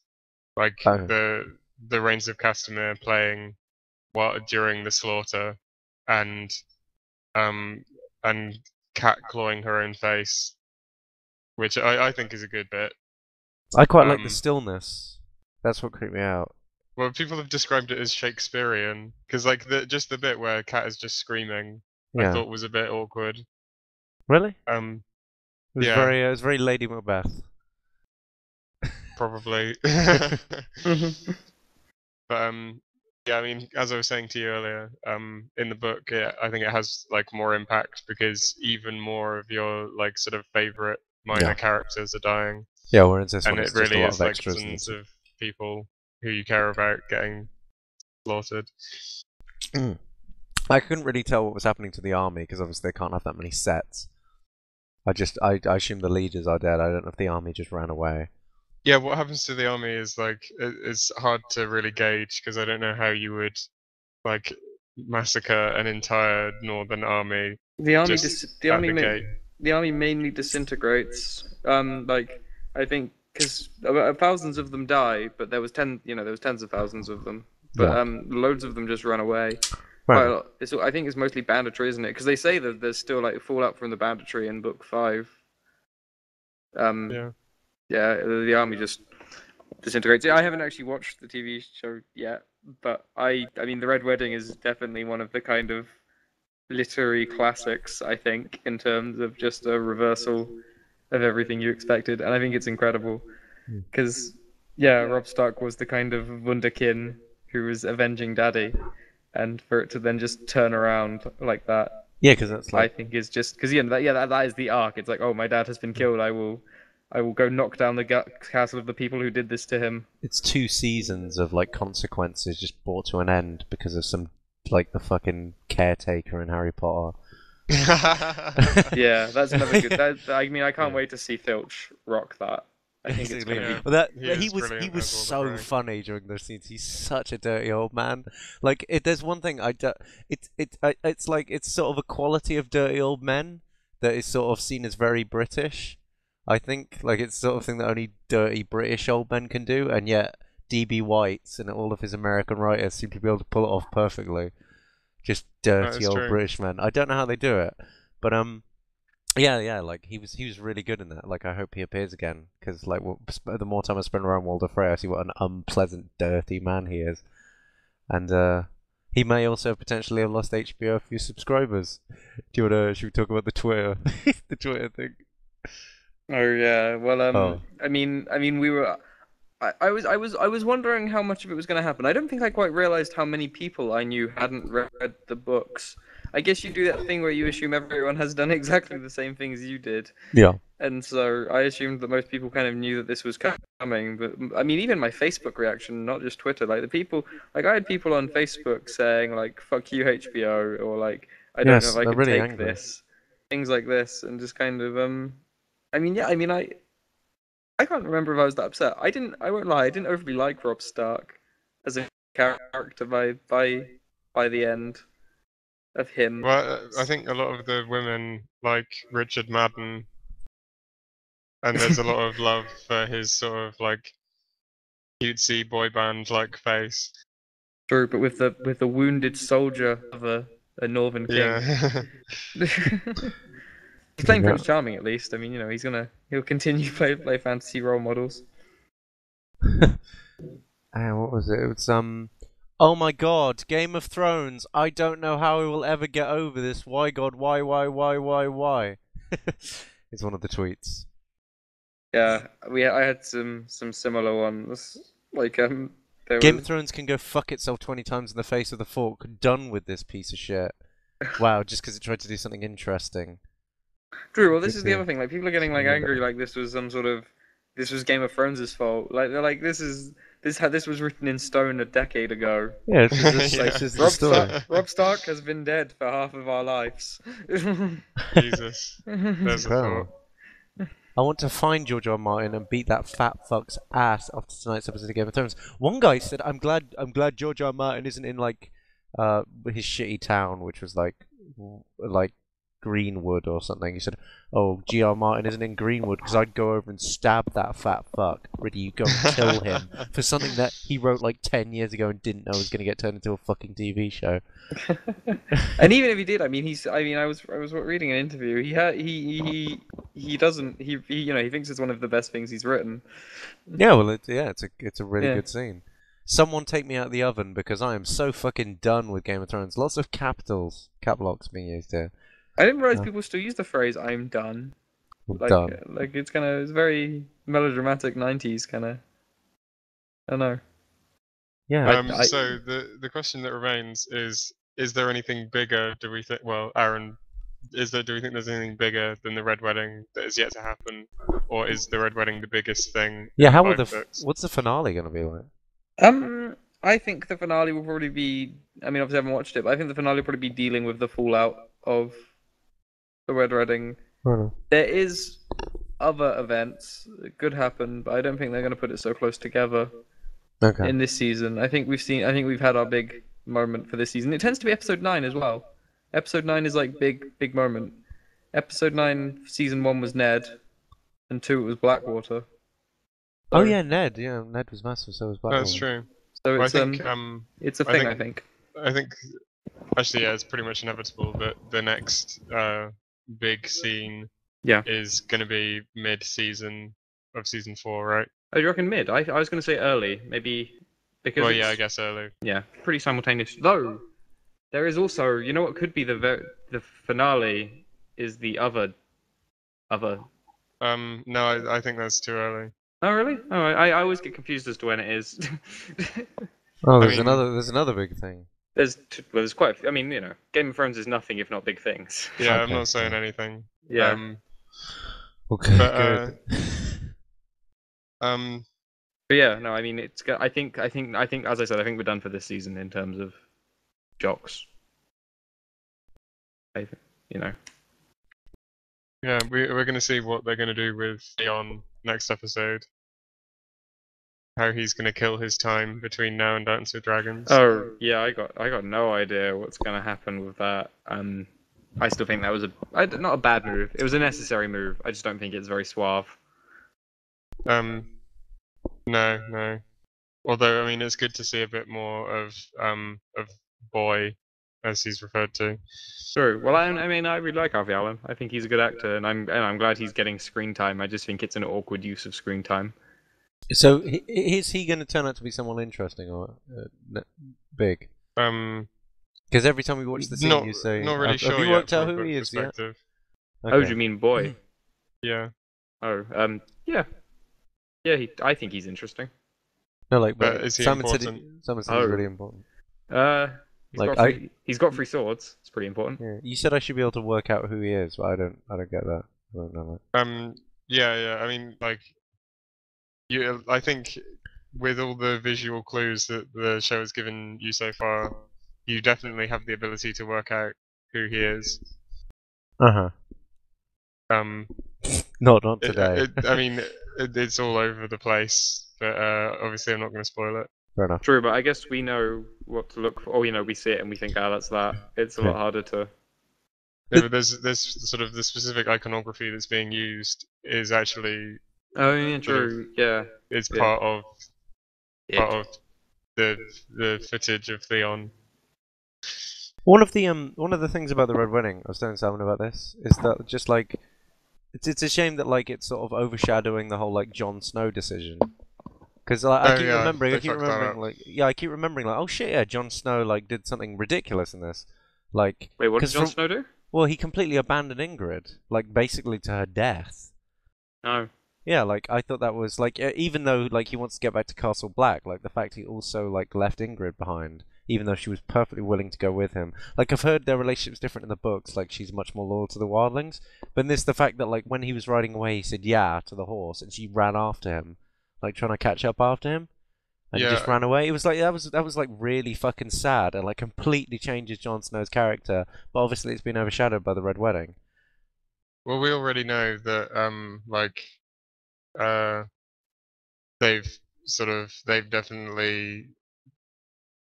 like the Reigns of Castamere playing during the slaughter, and Kat clawing her own face, which I think is a good bit. I quite like the stillness. That's what creeped me out. Well, people have described it as Shakespearean, because like just the bit where Kat is just screaming, I thought was a bit awkward. Really? It was very Lady Macbeth. Probably. But yeah, I mean, as I was saying to you earlier, in the book, I think it has like more impact because even more of your like sort of favorite minor characters are dying. Yeah, whereas this And one it is just a really lot is of like extras and dozens stuff. of people who you care about getting slaughtered. I couldn't really tell what was happening to the army because obviously they can't have that many sets. I assume the leaders are dead. I don't know if the army just ran away. Yeah, what happens to the army is like it's hard to really gauge because I don't know how you would like massacre an entire northern army. The army, just at the gate. the army mainly disintegrates. Like I think because thousands of them die, but there was there was tens of thousands of them. But loads of them just run away. Quite a lot. I think it's mostly banditry, isn't it? Because they say that there's still like fallout from the banditry in book 5. Yeah. Yeah, the army just disintegrates. I haven't actually watched the TV show yet, but I mean, The Red Wedding is definitely one of the kind of literary classics, I think, in terms of just a reversal of everything you expected, and I think it's incredible because, yeah, Robb Stark was the kind of wunderkind who was avenging Daddy, and for it to then just turn around like that, Yeah, because that's like I think is just because that is the arc. It's like, oh, my dad has been killed. I will go knock down the castle of the people who did this to him. it's 2 seasons of like consequences just brought to an end because of some like the fucking caretaker in Harry Potter. Yeah, that's another good. I mean, I can't wait to see Filch rock that. I think it's gonna be. Well, He he was is so brilliant as funny during those scenes. He's such a dirty old man. Like, there's one thing it's like it's sort of a quality of dirty old men that is sort of seen as very British. I think like it's the sort of thing that only dirty British old men can do, and yet D.B. White's and all of his American writers seem to be able to pull it off perfectly. Just dirty old true. British men. I don't know how they do it, but yeah, like he was really good in that. Like I hope he appears again because like the more time I spend around Walder Frey, I see what an unpleasant, dirty man he is, and he may also potentially have lost HBO a few subscribers. Do you wanna? Should we talk about the Twitter, the Twitter thing? Oh yeah. Well, Oh. I mean, we were. I was wondering how much of it was going to happen. I don't think I quite realized how many people I knew hadn't read the books. I guess you do that thing where you assume everyone has done exactly the same things you did. Yeah. And so I assumed that most people kind of knew that this was coming. But I mean, even my Facebook reaction, not just Twitter, like the people, like I had people on Facebook saying like "fuck you HBO" or like "I don't know if I can really take angry. this," things like this, and just kind of I mean, yeah, I mean, I can't remember if I was that upset. I won't lie, I didn't overly like Robb Stark as a character by the end of him. Well, I think a lot of the women like Richard Madden, and there's a lot of love for his sort of like cutesy boy band like face. True, but with the wounded soldier of a Northern king. Yeah. He's playing Prince Charming at least. I mean, he'll continue to play fantasy role models. What was it? It was oh my god, Game of Thrones. I don't know how we will ever get over this. Why God? Why? It's one of the tweets. Yeah, I had some similar ones. Like Game of Thrones can go fuck itself 20 times in the face of the fork. Done with this piece of shit. Wow, just because it tried to do something interesting. True. Well, this is the other thing. Like, people are getting like angry, like this was Game of Thrones' fault. Like, they're like, this was written in stone a decade ago. Yeah, this is the story. Robb Stark has been dead for half of our lives. Jesus. There's a thought. I want to find George R. R. Martin and beat that fat fuck's ass after tonight's episode of Game of Thrones. One guy said, "I'm glad George R. R. Martin isn't in like his shitty town, which was like Greenwood or something." He said, "Oh, G.R. Martin isn't in Greenwood because I'd go over and stab that fat fuck. Really, you go and kill him for something that he wrote like 10 years ago and didn't know was going to get turned into a fucking TV show." And even if he did, I mean, I was reading an interview. He doesn't. He thinks it's one of the best things he's written. Yeah, well, it's a really good scene. Someone take me out of the oven because I am so fucking done with Game of Thrones. Lots of caps locks being used here. I didn't realize people still use the phrase "I'm done." Done. Like it's very melodramatic 90s kind of. I don't know. Yeah. So the question that remains is there anything bigger? Do we think? Well, Aaron, do we think there's anything bigger than the Red Wedding that is yet to happen, or is the Red Wedding the biggest thing? Yeah. in How the will five books? what's the finale gonna be like? I think the finale will probably be. I mean, obviously I haven't watched it, but I think the finale will probably be dealing with the fallout of the Red Wedding. I don't know. There is other events that could happen, but I don't think they're going to put it so close together Okay. in this season. I think we've had our big moment for this season. It tends to be episode 9 as well. Episode 9 is like big moment. Episode 9, season 1 was Ned, and 2 it was Blackwater. Oh yeah, Ned. Yeah, Ned was massive. So was Blackwater. That's true. So Well, it's it's a thing. I think. I think actually, yeah, it's pretty much inevitable that the next big scene is going to be mid-season of season 4, right? Oh, you reckon mid? I was going to say early, maybe because. Well, yeah, I guess early. Yeah, pretty simultaneous. Though there is also, you know, what could be the finale is the other. No, I think that's too early. Oh really? Oh, I always get confused as to when it is. Oh, I mean- there's another big thing. There's quite. I mean, you know, Game of Thrones is nothing if not big things. Yeah, I'm Okay, not saying yeah. anything. Yeah. Okay. But, Good. But yeah, no, I mean, I think, as I said, I think we're done for this season in terms of jocks. You know. Yeah, we're going to see what they're going to do with Theon next episode. How he's going to kill his time between now and Dance with Dragons. Oh yeah, I got no idea what's gonna happen with that. I still think that was not a bad move. It was a necessary move. I just don't think it's very suave. No. Although, I mean, it's good to see a bit more of Boy, as he's referred to. True. Well, I mean, I really like Harvey Allen. I think he's a good actor, and I'm glad he's getting screen time. I just think it's an awkward use of screen time. So is he going to turn out to be someone interesting or big? Because every time we watch the scene, you say, not really sure have you yet worked from out a who book he is yet? perspective. Oh, do you mean Boy? Yeah. Oh, yeah. Yeah, I think he's interesting. No, like, But is he Simon said important? Simon said he's really important. He's got 3 swords. It's pretty important. Yeah. You said I should be able to work out who he is, but I don't get that. I don't know that. Yeah. I mean, like, I think with all the visual clues that the show has given you so far, you definitely have the ability to work out who he is. Uh-huh. Not today. I mean, it's all over the place, but obviously I'm not going to spoil it. Fair enough. True, but I guess we know what to look for. Or, you know, we see it and we think, that's that. It's a lot harder to... Yeah, but there's sort of the specific iconography that's being used is actually... Oh, yeah, true, yeah. It's Yeah. part of the footage of Theon. One of the things about the Red Wedding, I was telling Simon about this, is that just like it's a shame that like it's sort of overshadowing the whole like Jon Snow decision. Because like, I keep remembering like, oh shit, yeah, Jon Snow like did something ridiculous in this. Like, wait, what did Jon Snow do? Well, he completely abandoned Ingrid, like basically to her death. No. Yeah, like I thought that was like even though like he wants to get back to Castle Black, like the fact he also like left Ingrid behind, even though she was perfectly willing to go with him. Like I've heard their relationship's different in the books, like she's much more loyal to the wildlings. But in this, the fact that like when he was riding away, he said yeah to the horse, and she ran after him, like trying to catch up after him, and he just ran away. It was like that was like really fucking sad, and like completely changes Jon Snow's character. But obviously, it's been overshadowed by the Red Wedding. Well, we already know that they've definitely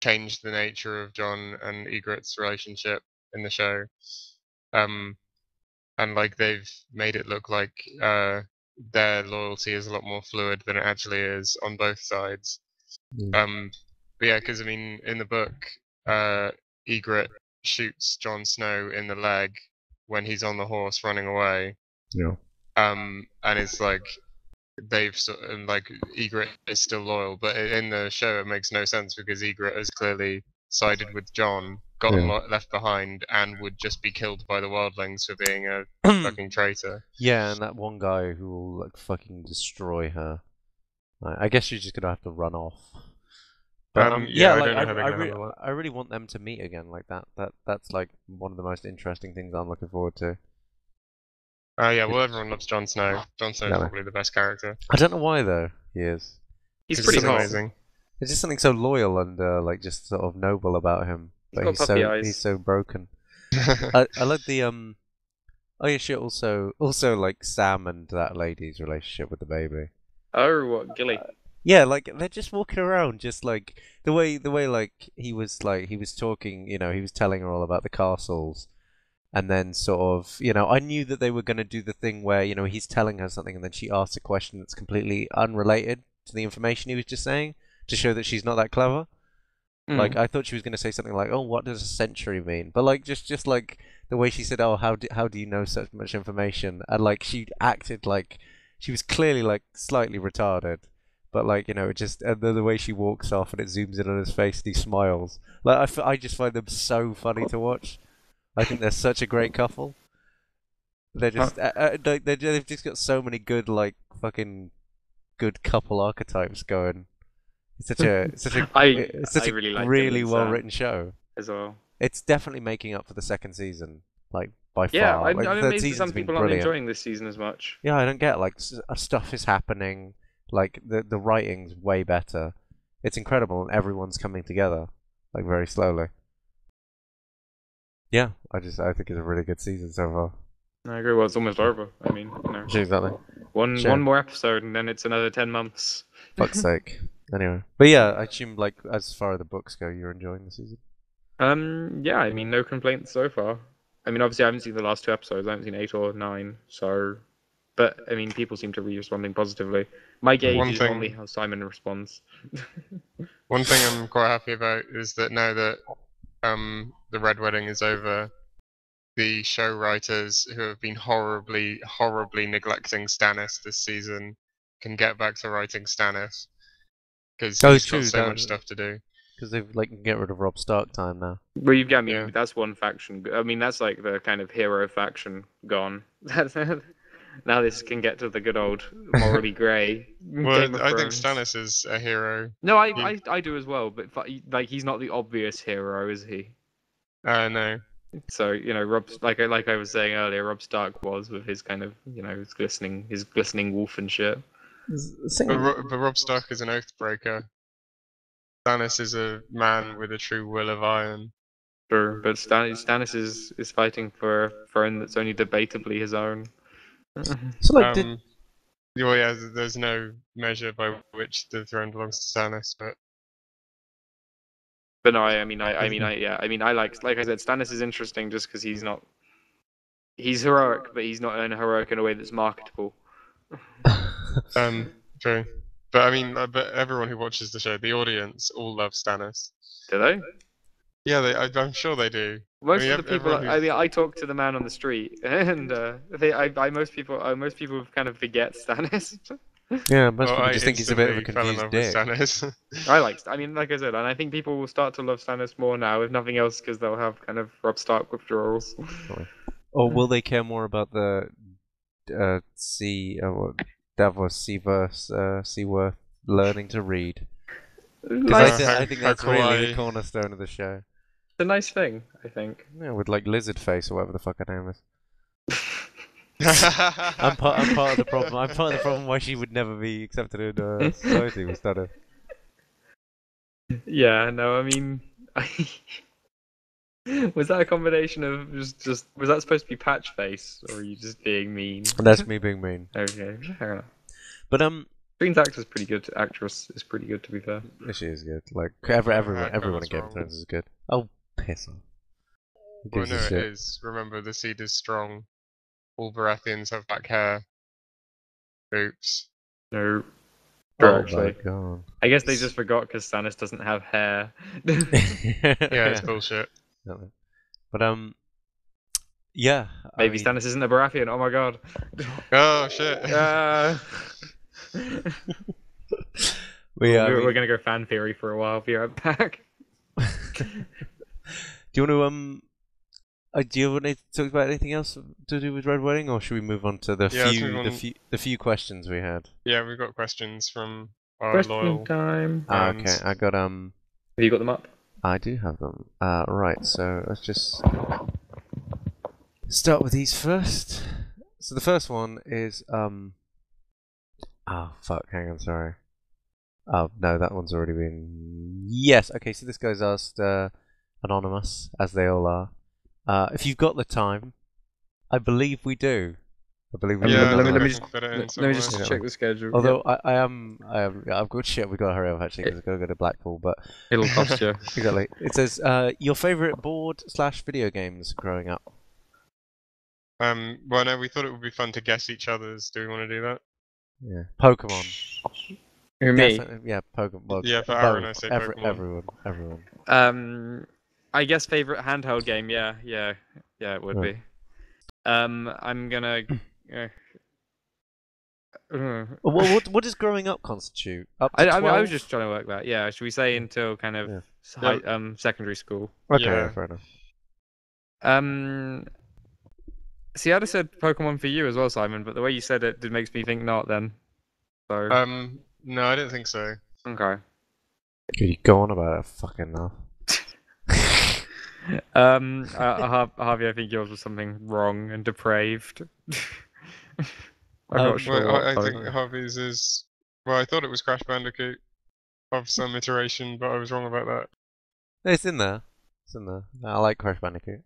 changed the nature of Jon and Ygritte's relationship in the show, and like they've made it look like their loyalty is a lot more fluid than it actually is on both sides. But yeah, because I mean, in the book, Ygritte shoots Jon Snow in the leg when he's on the horse running away. Yeah. And it's like Ygritte is still loyal, but in the show it makes no sense because Ygritte has clearly sided with John, got left behind, and would just be killed by the wildlings for being a fucking traitor. Yeah, and that one guy who will like fucking destroy her. I guess she's just gonna have to run off. But yeah, like I don't know how they're gonna handle that. I really want them to meet again. Like that's like one of the most interesting things I'm looking forward to. Yeah, well, everyone loves Jon Snow. Jon Snow is probably the best character. I don't know why though. He is. He's pretty hot. amazing. There's just something so loyal and like just sort of noble about him. But he's so broken. I like the Oh yeah, shit. Also like Sam and that lady's relationship with the baby. Oh, what, Gilly? Yeah, like they're just walking around, just like the way like he was talking. You know, he was telling her all about the castles, and then sort of, you know, I knew that they were going to do the thing where, you know, he's telling her something and then she asks a question that's completely unrelated to the information he was just saying to show that she's not that clever. Like I thought she was going to say something like, "Oh, what does a century mean?" But like just like the way she said, "Oh, how do you know such much information?" And like she acted like she was clearly like slightly retarded. But like, you know, just the way she walks off and it zooms in on his face and he smiles. Like I just find them so funny to watch. I think they're such a great couple. They're just they've just got so many good like fucking good couple archetypes going. It's such a really like really well written show as well. It's definitely making up for the second season, like by Yeah, far. I'm Like, the third amazed that season's some been people aren't brilliant. enjoying this season as much. Yeah, I don't get like stuff is happening. Like the writing's way better. It's incredible, and everyone's coming together like very slowly. Yeah, I think it's a really good season so far. I agree. Well, it's almost over. I mean, you know, Exactly. one more episode, and then it's another 10 months. Fuck's sake. Anyway, but yeah, I assume like as far as the books go, you're enjoying the season. Yeah, I mean, no complaints so far. I mean, obviously, I haven't seen the last 2 episodes. I haven't seen 8 or 9, so. But I mean, people seem to be responding positively. My gauge is only how Simon responds. One thing I'm quite happy about is that now that the Red Wedding is over, the show writers who have been horribly neglecting Stannis this season can get back to writing Stannis because he's got so much stuff to do. Because they've like can get rid of Robb Stark time now. Well, I mean, that's one faction. I mean, that's like the kind of hero faction gone. Now this can get to the good old morally grey. Well, I think Stannis is a hero. No, I do as well, but like he's not the obvious hero, is he? No. So, you know, like I was saying earlier, Robb Stark was with his kind of, you know, his glistening wolf and shit. But Robb Stark is an oathbreaker. Stannis is a man with a true will of iron. Sure, but Stannis is fighting for a throne that's only debatably his own. So like, well, yeah, there's no measure by which the throne belongs to Stannis, but no, I mean, I like I said, Stannis is interesting just because he's heroic, but he's not heroic in a way that's marketable. True. But I mean, but everyone who watches the show, the audience, all love Stannis. Do they? Yeah, I'm sure they do. Most of the people, I talk to the man on the street, and most people kind of forget Stannis. Yeah, most people just think he's a bit of a confused dick. I mean, like I said, and I think people will start to love Stannis more now, if nothing else, because they'll have kind of Robb Stark withdrawals. Or will they care more about the Davos Seaworth learning to read? Because I think that's really the cornerstone of the show. It's a nice thing, I think. Yeah, with like lizard face or whatever the fuck her name is. I'm part of the problem. I'm part of the problem why she would never be accepted in society with Stannis. Yeah, no, I mean, was that a combination of just was that supposed to be patch face, or are you just being mean? That's me being mean. Okay, fair enough. But Green's actress is pretty good, to be fair. She is good. Like everyone in Game of Thrones is good. Oh, piss off. Well, no, it is. Remember, the seed is strong. All Baratheons have black hair. Oops. No. Oh actually. my god. I guess they just forgot because Stannis doesn't have hair. Yeah, it's bullshit. But yeah. Maybe Stannis isn't a Baratheon. Oh my god. Oh shit. We're gonna go fan theory for a while. Be right back. Do you want to do you want to talk about anything else to do with Red Wedding, or should we move on to the let's move on. the few questions we had? Yeah, we've got questions from our Question loyal time. Okay, fans. I got Have you got them up? I do have them. Right, so let's just start with these first. So the first one is oh fuck, hang on, sorry. Oh no, that one's already been. Yes, okay. So this guy's asked anonymous, as they all are. If you've got the time, I believe we do. I believe we Yeah, do. let me I just- can fit it in Let me somewhere. just Yeah. check the schedule. Although I am, yeah, I've got shit. We gotta hurry up actually because I've got to go to Blackpool. But It'll cost you. exactly, it says your favorite board/video games growing up. Well, no, we thought it would be fun to guess each other's. Do we want to do that? Yeah, Pokemon. Who, me? Definitely, yeah, Pokemon. Well, Yeah, for Aaron, both. I say Pokemon. Everyone. I guess favorite handheld game. Yeah, it would Yeah. be. I'm gonna. What does growing up constitute? Up to I 12? was just trying to work that. Yeah, should we say until kind of Yeah. secondary school? Okay, Yeah. fair enough. See, I'd have said Pokemon for you as well, Simon, but the way you said it makes me think not. Then. So. No, I don't think so. Okay. Could you go on about it? Fucking enough. Harvey, I think yours was something wrong and depraved. I'm not sure Well, what. I though. think Harvey's is. Well, I thought it was Crash Bandicoot of some iteration, but I was wrong about that. It's in there. It's in there. I like Crash Bandicoot.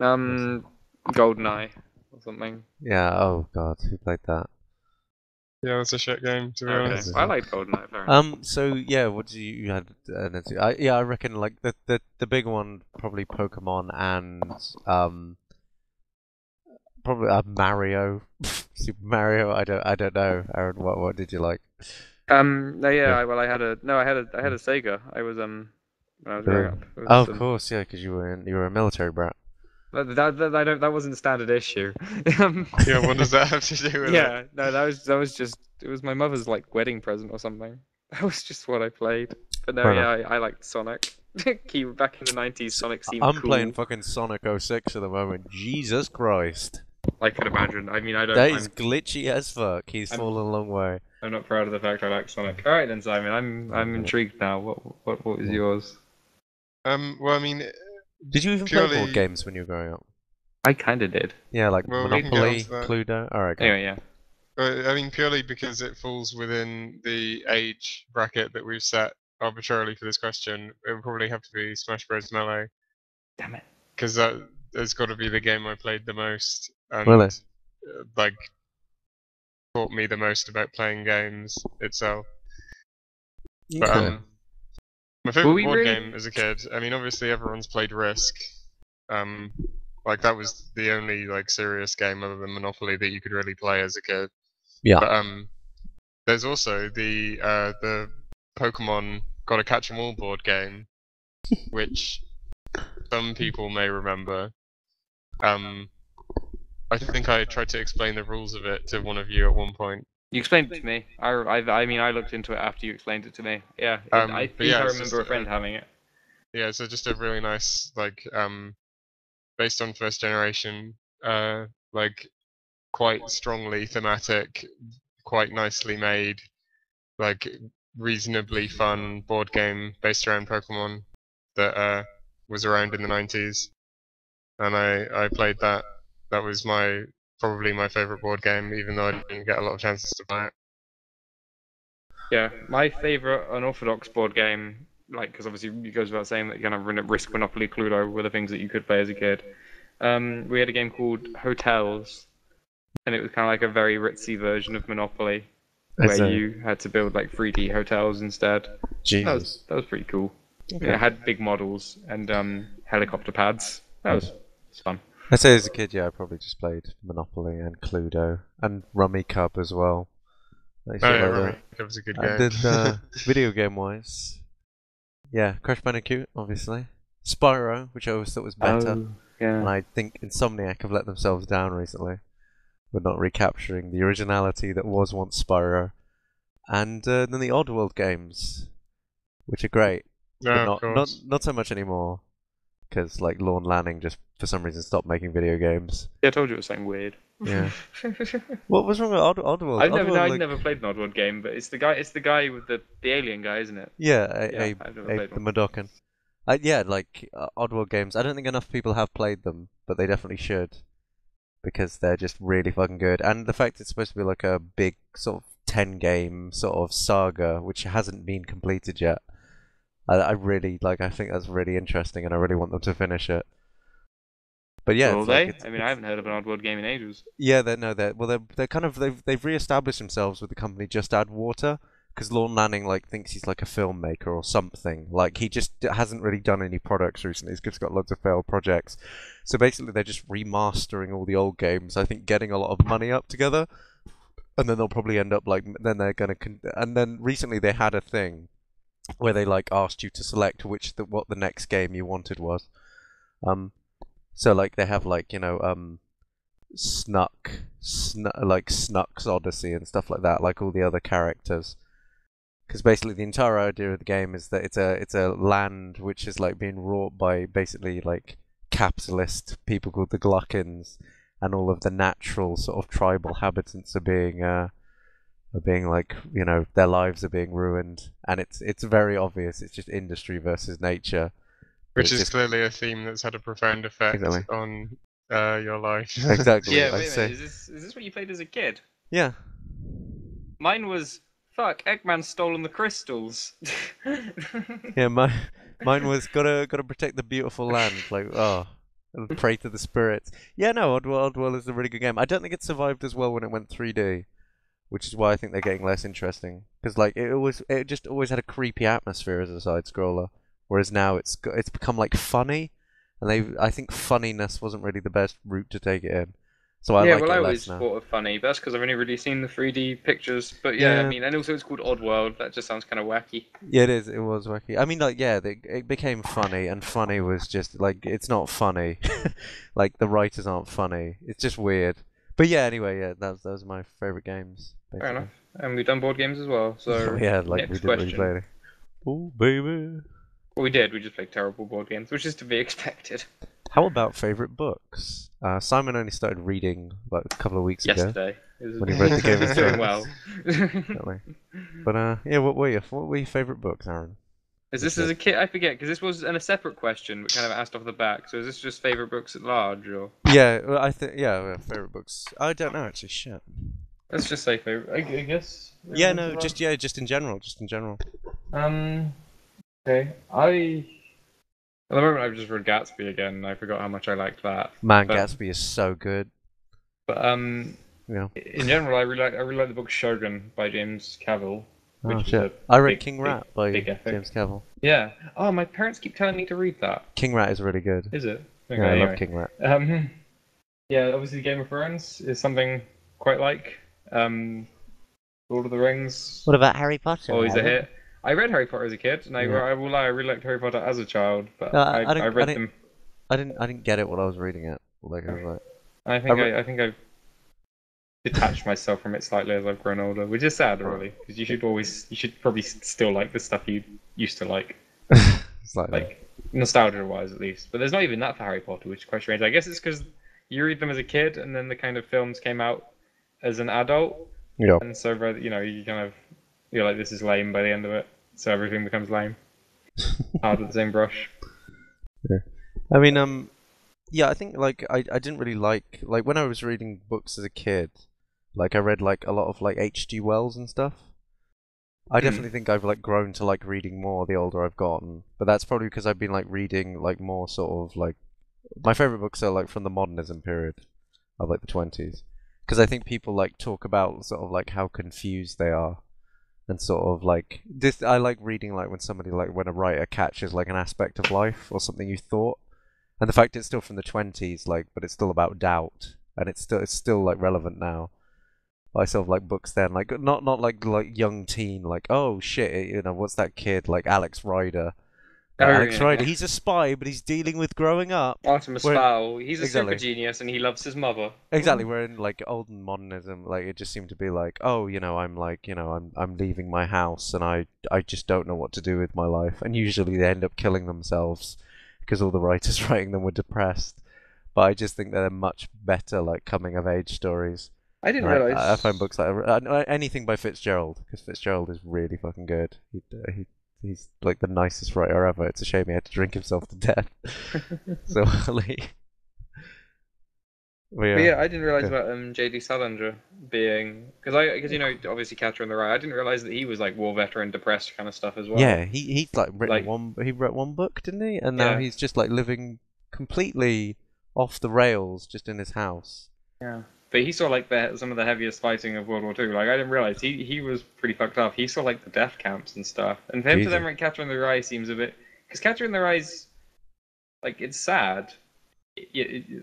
GoldenEye or something. Yeah. Oh god, who played that? Yeah, it's a shit game, to be Okay. honest. I like GoldenEye. Fair enough. So yeah, what do you had? I reckon like the big one probably Pokemon and probably Mario, Super Mario. I don't know. Aaron, what did you like? No, Yeah. well, I had a Sega. I was when I was growing up. It was, Oh, of course, yeah, because you were a military brat. that wasn't a standard issue. Yeah, what does that have to do with it? Yeah, no, that was just it was my mother's like wedding present or something. That was just what I played. But no, Fair yeah, I liked Sonic. Back in the 90s, Sonic seemed I'm cool. playing fucking Sonic 06 at the moment. Jesus Christ. I could imagine. I mean, I don't. That is glitchy as fuck. He's I'm- fallen a long way. I'm not proud of the fact I like Sonic. All right then, Simon. I'm intrigued now. What was yours? Well, I mean, Did you even play board Purely- games when you were growing up? I kind of did. Yeah, like Well, we can get Monopoly, onto that. Cluedo. Alright, go. Anyway, yeah. I mean, purely because it falls within the age bracket that we've set arbitrarily for this question, it would probably have to be Smash Bros. Melee, Damn it. because that has got to be the game I played the most, and Really? like taught me the most about playing games itself. But Okay. my favorite we board really- game as a kid. I mean, obviously everyone's played Risk. Like that was the only like serious game other than Monopoly that you could really play as a kid. Yeah. But there's also the Pokemon Gotta Catch 'Em All board game, which some people may remember. I think I tried to explain the rules of it to one of you at one point. You explained it to me. I mean, I looked into it after you explained it to me. Yeah. I but think yeah, I it's remember just, a friend having it. Yeah, so just a really nice like based on first generation, like quite strongly thematic, quite nicely made, like reasonably fun board game based around Pokemon that was around in the 90s, and I played that. That was probably my favorite board game, even though I didn't get a lot of chances to play it. Yeah, my favorite unorthodox board game, like, because obviously it goes without saying that you kind of Risk, Monopoly, Cluedo were the things that you could play as a kid. We had a game called Hotels, and it was kind of like a very ritzy version of Monopoly, where you had to build like 3D hotels instead. Jesus. That was pretty cool. Okay. Yeah, it had big models and helicopter pads. That was fun. I'd say as a kid, yeah, I probably just played Monopoly and Cluedo and Rummy Cup as well. Like, Oh shit yeah, like right. That was a good that. game. And then video game wise, yeah, Crash Bandicoot, obviously. Spyro, which I always thought was better. Oh, yeah. And I think Insomniac have let themselves down recently. We're not recapturing the originality that was once Spyro. And then the Oddworld games, which are great. No, but of not course. not so much anymore. Because like Lorne Lanning just for some reason stopped making video games. Yeah, I told you it was something weird. Yeah. What was wrong with Oddworld? I've Like, never played an Oddworld game, but it's the guy with the alien guy, isn't it? yeah, Yeah, I've never played the one. Madokan. Yeah, like Oddworld games. I don't think enough people have played them, but they definitely should because they're just really fucking good. And the fact it's supposed to be like a big sort of 10 game sort of saga, which hasn't been completed yet. I really like. I think that's really interesting, and I really want them to finish it. But yeah, Will it's they? like it's, I mean, I haven't heard of an Oddworld game in ages. yeah, they're kind of they've re-established themselves with the company Just Add Water because Lorne Lanning like thinks he's like a filmmaker or something. Like he just hasn't really done any products recently. He's just got loads of failed projects. So basically, they're just remastering all the old games. I think getting a lot of money up together, and then they'll probably end up like then they're gonna and then recently they had a thing where they like asked you to select what the next game you wanted was. So like they have like like Snuck's Odyssey and stuff like that, like all the other characters. Because basically the entire idea of the game is that it's a land which is like being wrought by basically like capitalist people called the Gluckins, and all of the natural sort of tribal habitants are being like their lives are being ruined, and it's very obvious. It's just industry versus nature. Which is just clearly a theme that's had a profound effect Exactly. on your life. Exactly. Yeah, I'd wait a say. minute. Is this what you played as a kid? Yeah. Mine was fuck. Eggman's stolen the crystals. Yeah, mine was gotta protect the beautiful land, like and pray to the spirits. Yeah, no, Oddworld is a really good game. I don't think it survived as well when it went 3D, which is why I think they're getting less interesting. Because like it just always had a creepy atmosphere as a side scroller, whereas now it's become like funny, and I think funniness wasn't really the best route to take it in. So I yeah, like well, it I less always now. thought it funny, but that's because I've only really seen the 3D pictures. But yeah, I Yeah. mean, and also it's called Oddworld. That just sounds kind of wacky. Yeah, it is. It was wacky. I mean, like, yeah, it became funny, and funny was just like it's not funny. Like the writers aren't funny. It's just weird. But yeah, anyway, yeah, those are my favorite games. Basically. Fair enough. And we've done board games as well. So Yeah, like next we didn't really question. play any. Oh baby. Well, we did. We just played terrible board games, which is to be expected. How about favorite books? Simon only started reading like a couple of weeks ago. Yesterday. When he read the Game of doing Thrones. well. Definitely. But yeah, what were your favorite books, Aaron? Is this as a kid? I forget because this was in a separate question, but kind of asked off the back. So is this just favorite books at large, or Yeah, well, I think favorite books. I don't know actually. Shit. let's just say favorite? I guess. Yeah, no, just in general, Okay. At the moment, I've just read Gatsby again, and I forgot how much I liked that. Man, But- Gatsby is so good. But Yeah. in general, I really like the book Shogun by James Cavill. Which Oh was shit! a I read big- King big- Rat by big epic. James Cavill. Yeah. Oh, my parents keep telling me to read that. King Rat is really good. Is it? Yeah, I love King Rat. Yeah, obviously Game of Thrones is something quite like. Lord of the Rings. What about Harry Potter? Always a hit. I read Harry Potter as a kid, and Yeah. I will lie, I really liked Harry Potter as a child, but No, I I read didn't- them. I didn't get it while I was reading it. Like I was like, I think I've detached myself from it slightly as I've grown older, which is sad, really, because you should probably still like the stuff you used to like, it's like nostalgia-wise at least. But there's not even that for Harry Potter, which is quite strange. I guess it's because you read them as a kid, and then the kind of films came out as an adult, yeah. and so you're like, this is lame by the end of it, so everything becomes lame. Hard with the same brush. I mean, yeah, I think like I didn't really like when I was reading books as a kid, like I read like a lot of like H.G. Wells and stuff. I definitely think I've like grown to like reading more the older I've gotten, but that's probably because I've been like reading like more sort of like my favorite books are like from the modernism period of like the 20s, because I think people like talk about sort of like how confused they are. And sort of like this, I like reading like when a writer catches like an aspect of life or something you thought, and the fact it's still from the 20s, like, but it's still about doubt, and it's still like relevant now. I sort of like books then, like not like young teen, like oh shit, what's that kid like Alex Rider, Alex yeah, Rider. yeah. He's a spy, but he's dealing with growing up. Artemis Where- Fowl. He's a Exactly. super genius and he loves his mother. Exactly, where in like old modernism, like it just seemed to be like, oh, I'm like, I'm leaving my house and I just don't know what to do with my life, and usually they end up killing themselves because all the writers writing them were depressed. But I just think they're much better like coming of age stories. I didn't And realize. I find books like anything by Fitzgerald, because Fitzgerald is really fucking good. He's like the nicest writer ever. It's a shame he had to drink himself to death so early. But yeah, I didn't realize Yeah. about J.D. Salinger being because obviously Catcher in the Rye. I didn't realize that he was like war veteran, depressed kind of stuff as well. Yeah, he's like written Like- he wrote one book, didn't he? And now Yeah. he's just like living completely off the rails, just in his house. Yeah. But he saw like some of the heaviest fighting of World War II. Like I didn't realize he was pretty fucked up. He saw like the death camps and stuff. And for him to Jesus. then write Catcher in the Rye seems a bit because Catcher in the Rye's like it's sad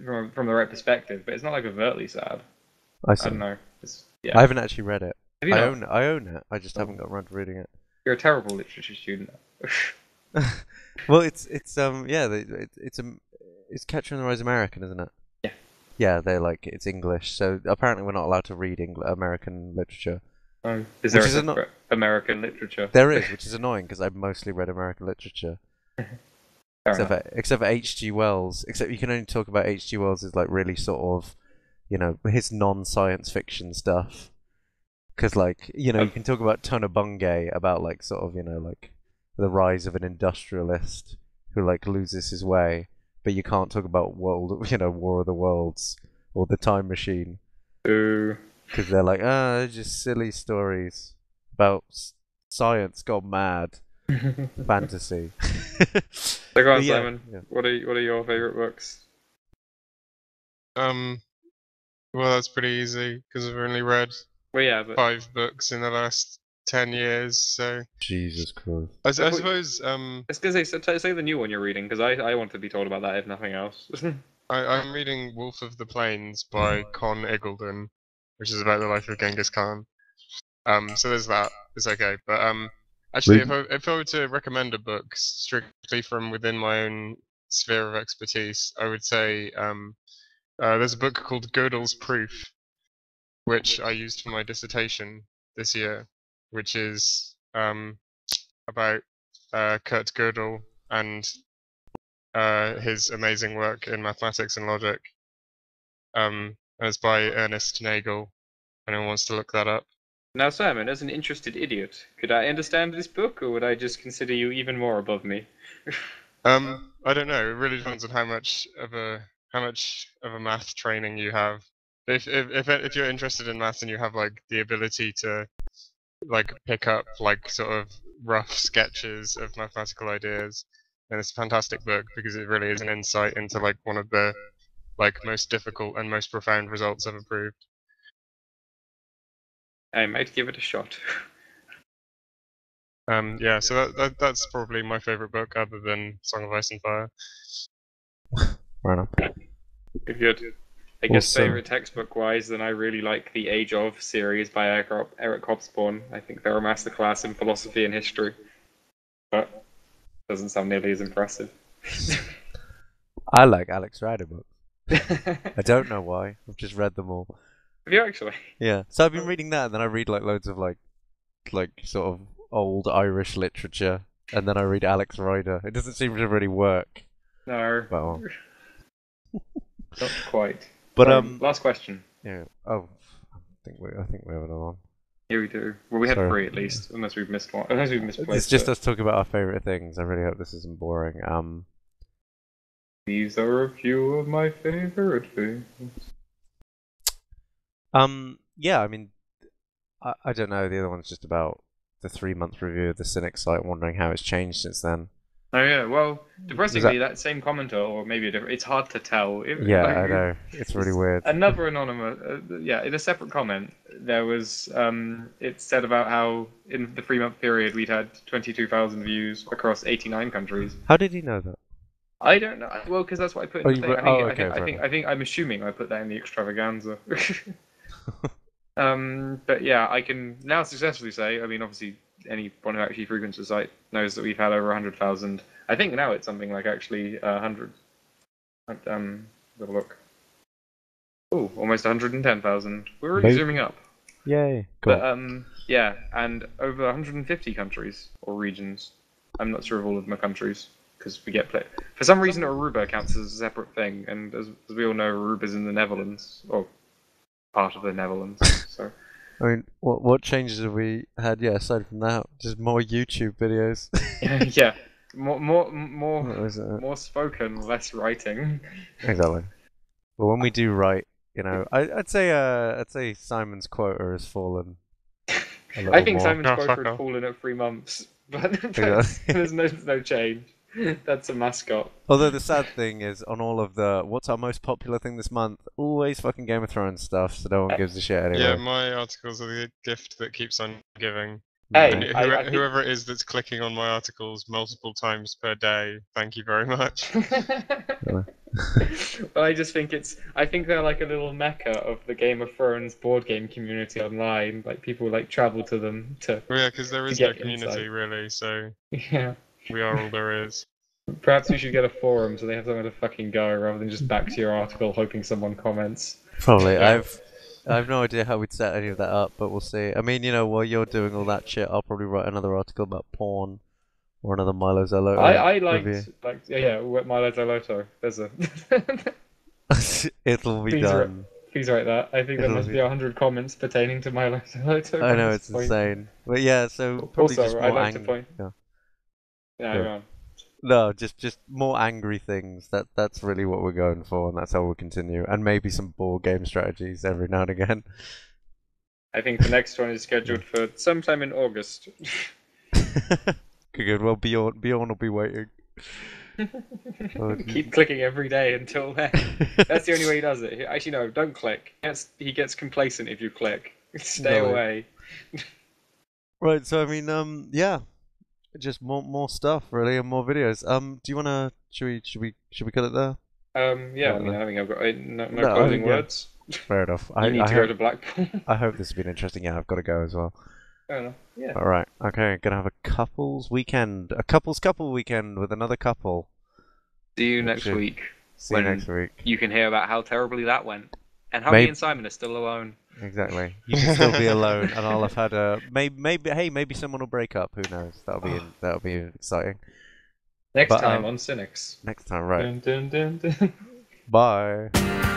from the right perspective, but it's not like overtly sad. I I see. don't know. I Yeah. haven't actually read it. Have you I not? own it. I just haven't got around to reading it. You're a terrible literature student. Well, it's Catcher in the Rye's American, isn't it? Yeah. Yeah, they're like it's English, so apparently we're not allowed to read American literature. Is there Which a is a no- separate American literature? There is, which is annoying because I've mostly read American literature. Fair enough. Except for H.G. Wells. Except you can only talk about H.G. Wells as like really sort of, his non-science fiction stuff. Because like, you can talk about Tona Bungay about like sort of, like the rise of an industrialist who like loses his way, but you can't talk about War of the Worlds or The Time Machine Ooh. because they're like, they're just silly stories about science gone mad. Fantasy. So go on, But yeah, Simon. yeah. What are your favorite books? Well, that's pretty easy because I've only read Well, yeah, but 5 books in the last 10 years. So Jesus Christ. I suppose I was gonna say the new one you're reading because I want to be told about that if nothing else. I'm reading Wolf of the Plains by Con Eggleton, which is about the life of Genghis Khan. So there's that. It's okay, but actually, if I were to recommend a book strictly from within my own sphere of expertise, I would say there's a book called Gödel's Proof, which I used for my dissertation this year, which is about Kurt Gödel and his amazing work in mathematics and logic. And it's by Ernest Nagel. If anyone wants to look that up. Now, Simon, as an interested idiot, could I understand this book, or would I just consider you even more above me? I don't know. It really depends on how much of a math training you have. If you're interested in math and you have like the ability to like pick up like sort of rough sketches of mathematical ideas, then it's a fantastic book because it really is an insight into like one of the like most difficult and most profound results ever proved. I might give it a shot. Yeah, so that's probably my favorite book other than Song of Ice and Fire. Fair enough. Good. I guess Awesome. favorite textbook-wise, then I really like the Age of series by Eric Hobsbawm. I think they're a masterclass in philosophy and history, but doesn't sound nearly as impressive. I like Alex Rider books. I don't know why. I've just read them all. Have you actually? Yeah. So I've been reading that, and then I read like loads of like sort of old Irish literature, and then I read Alex Rider. It doesn't seem to really work. No, But well. not quite. But last question. yeah. Oh, I think we have another one. Here we do. Well, we had Sorry. 3 at least, unless we've missed one. Unless we've misplaced It's just it. us talking about our favorite things. I really hope this isn't boring. These are a few of my favorite things. Yeah. I mean, I don't know. The other one's just about the 3-month review of the Cynics site, wondering how it's changed since then. Oh yeah, well, depressingly, that same commenter, or maybe a different, it's hard to tell. Yeah, I know. It's really weird. Another anonymous, in a separate comment, there was, it said about how in the 3-month period we'd had 22,000 views across 89 countries. How did he know that? I don't know. Well, because that's what I put in Oh, the you thing. wrote- I think I'm assuming I put that in the extravaganza. But yeah, I can now successfully say, I mean, obviously, anyone who actually frequents the site knows that we've had over 100,000. I think now it's something like actually 100. Have a look. Oh, almost 110,000. We're really zooming up. Yay! Cool. But yeah, and over 150 countries or regions. I'm not sure of all of my countries because we get played. For some reason, Aruba counts as a separate thing, and as we all know, Aruba's in the Netherlands, or part of the Netherlands. So. I mean, what changes have we had? Yeah, aside from that, just more YouTube videos. Yeah, more spoken, less writing. Exactly. Well, when we do write, you know, I'd say Simon's quota has fallen. I think more. Simon's quota had fallen at 3 months, but there's no change. That's a mascot. Although the sad thing is, on all of the what's our most popular thing this month, always fucking Game of Thrones stuff, so no one gives a shit anyway. Yeah, my articles are the gift that keeps on giving. Hey, whoever it is that's clicking on my articles multiple times per day, thank you very much. Well, I just think I think they're like a little mecca of the Game of Thrones board game community online. Like people like travel to them to. Well, yeah, because there is no community really, so yeah, we are all there is. Perhaps we should get a forum so they have somewhere to fucking go rather than just back to your article hoping someone comments. Probably. Yeah. I have no idea how we'd set any of that up, but we'll see. I mean, you know, while you're doing all that shit, I'll probably write another article about porn or another Milo Zalotto. I liked Milo Zalotto. There's a. It'll be done. Please write that. I think there must be 100 comments pertaining to Milo Zalotto. I know it's insane, but yeah. So probably also, just more I'd like to point. Yeah. No, just more angry things. That's really what we're going for, and that's how we'll continue. And maybe some board game strategies every now and again. I think the next one is scheduled for sometime in August. Good. Well, Bjorn will be waiting. Keep clicking every day until then. That's the only way he does it. Actually, no, don't click. He gets complacent if you click. Stay away. Right. So I mean, yeah. Just more stuff, really, and more videos. Do you wanna? Should we cut it there? Yeah. I mean, I think I've got no closing words. Fair enough. You need to go to Blackpool. I hope this has been interesting. Yeah, I've got to go as well. Fair enough. Yeah. All right. Okay. Gonna have a couples weekend, a couples couple weekend with another couple. See you next week. See you next week. You can hear about how terribly that went, and how me and Simon are still alone. Exactly. You can still be alone, and I'll have had a maybe someone will break up. Who knows? That'll be exciting. Next time on Cynics. Next time, right? Dun, dun, dun, dun. Bye.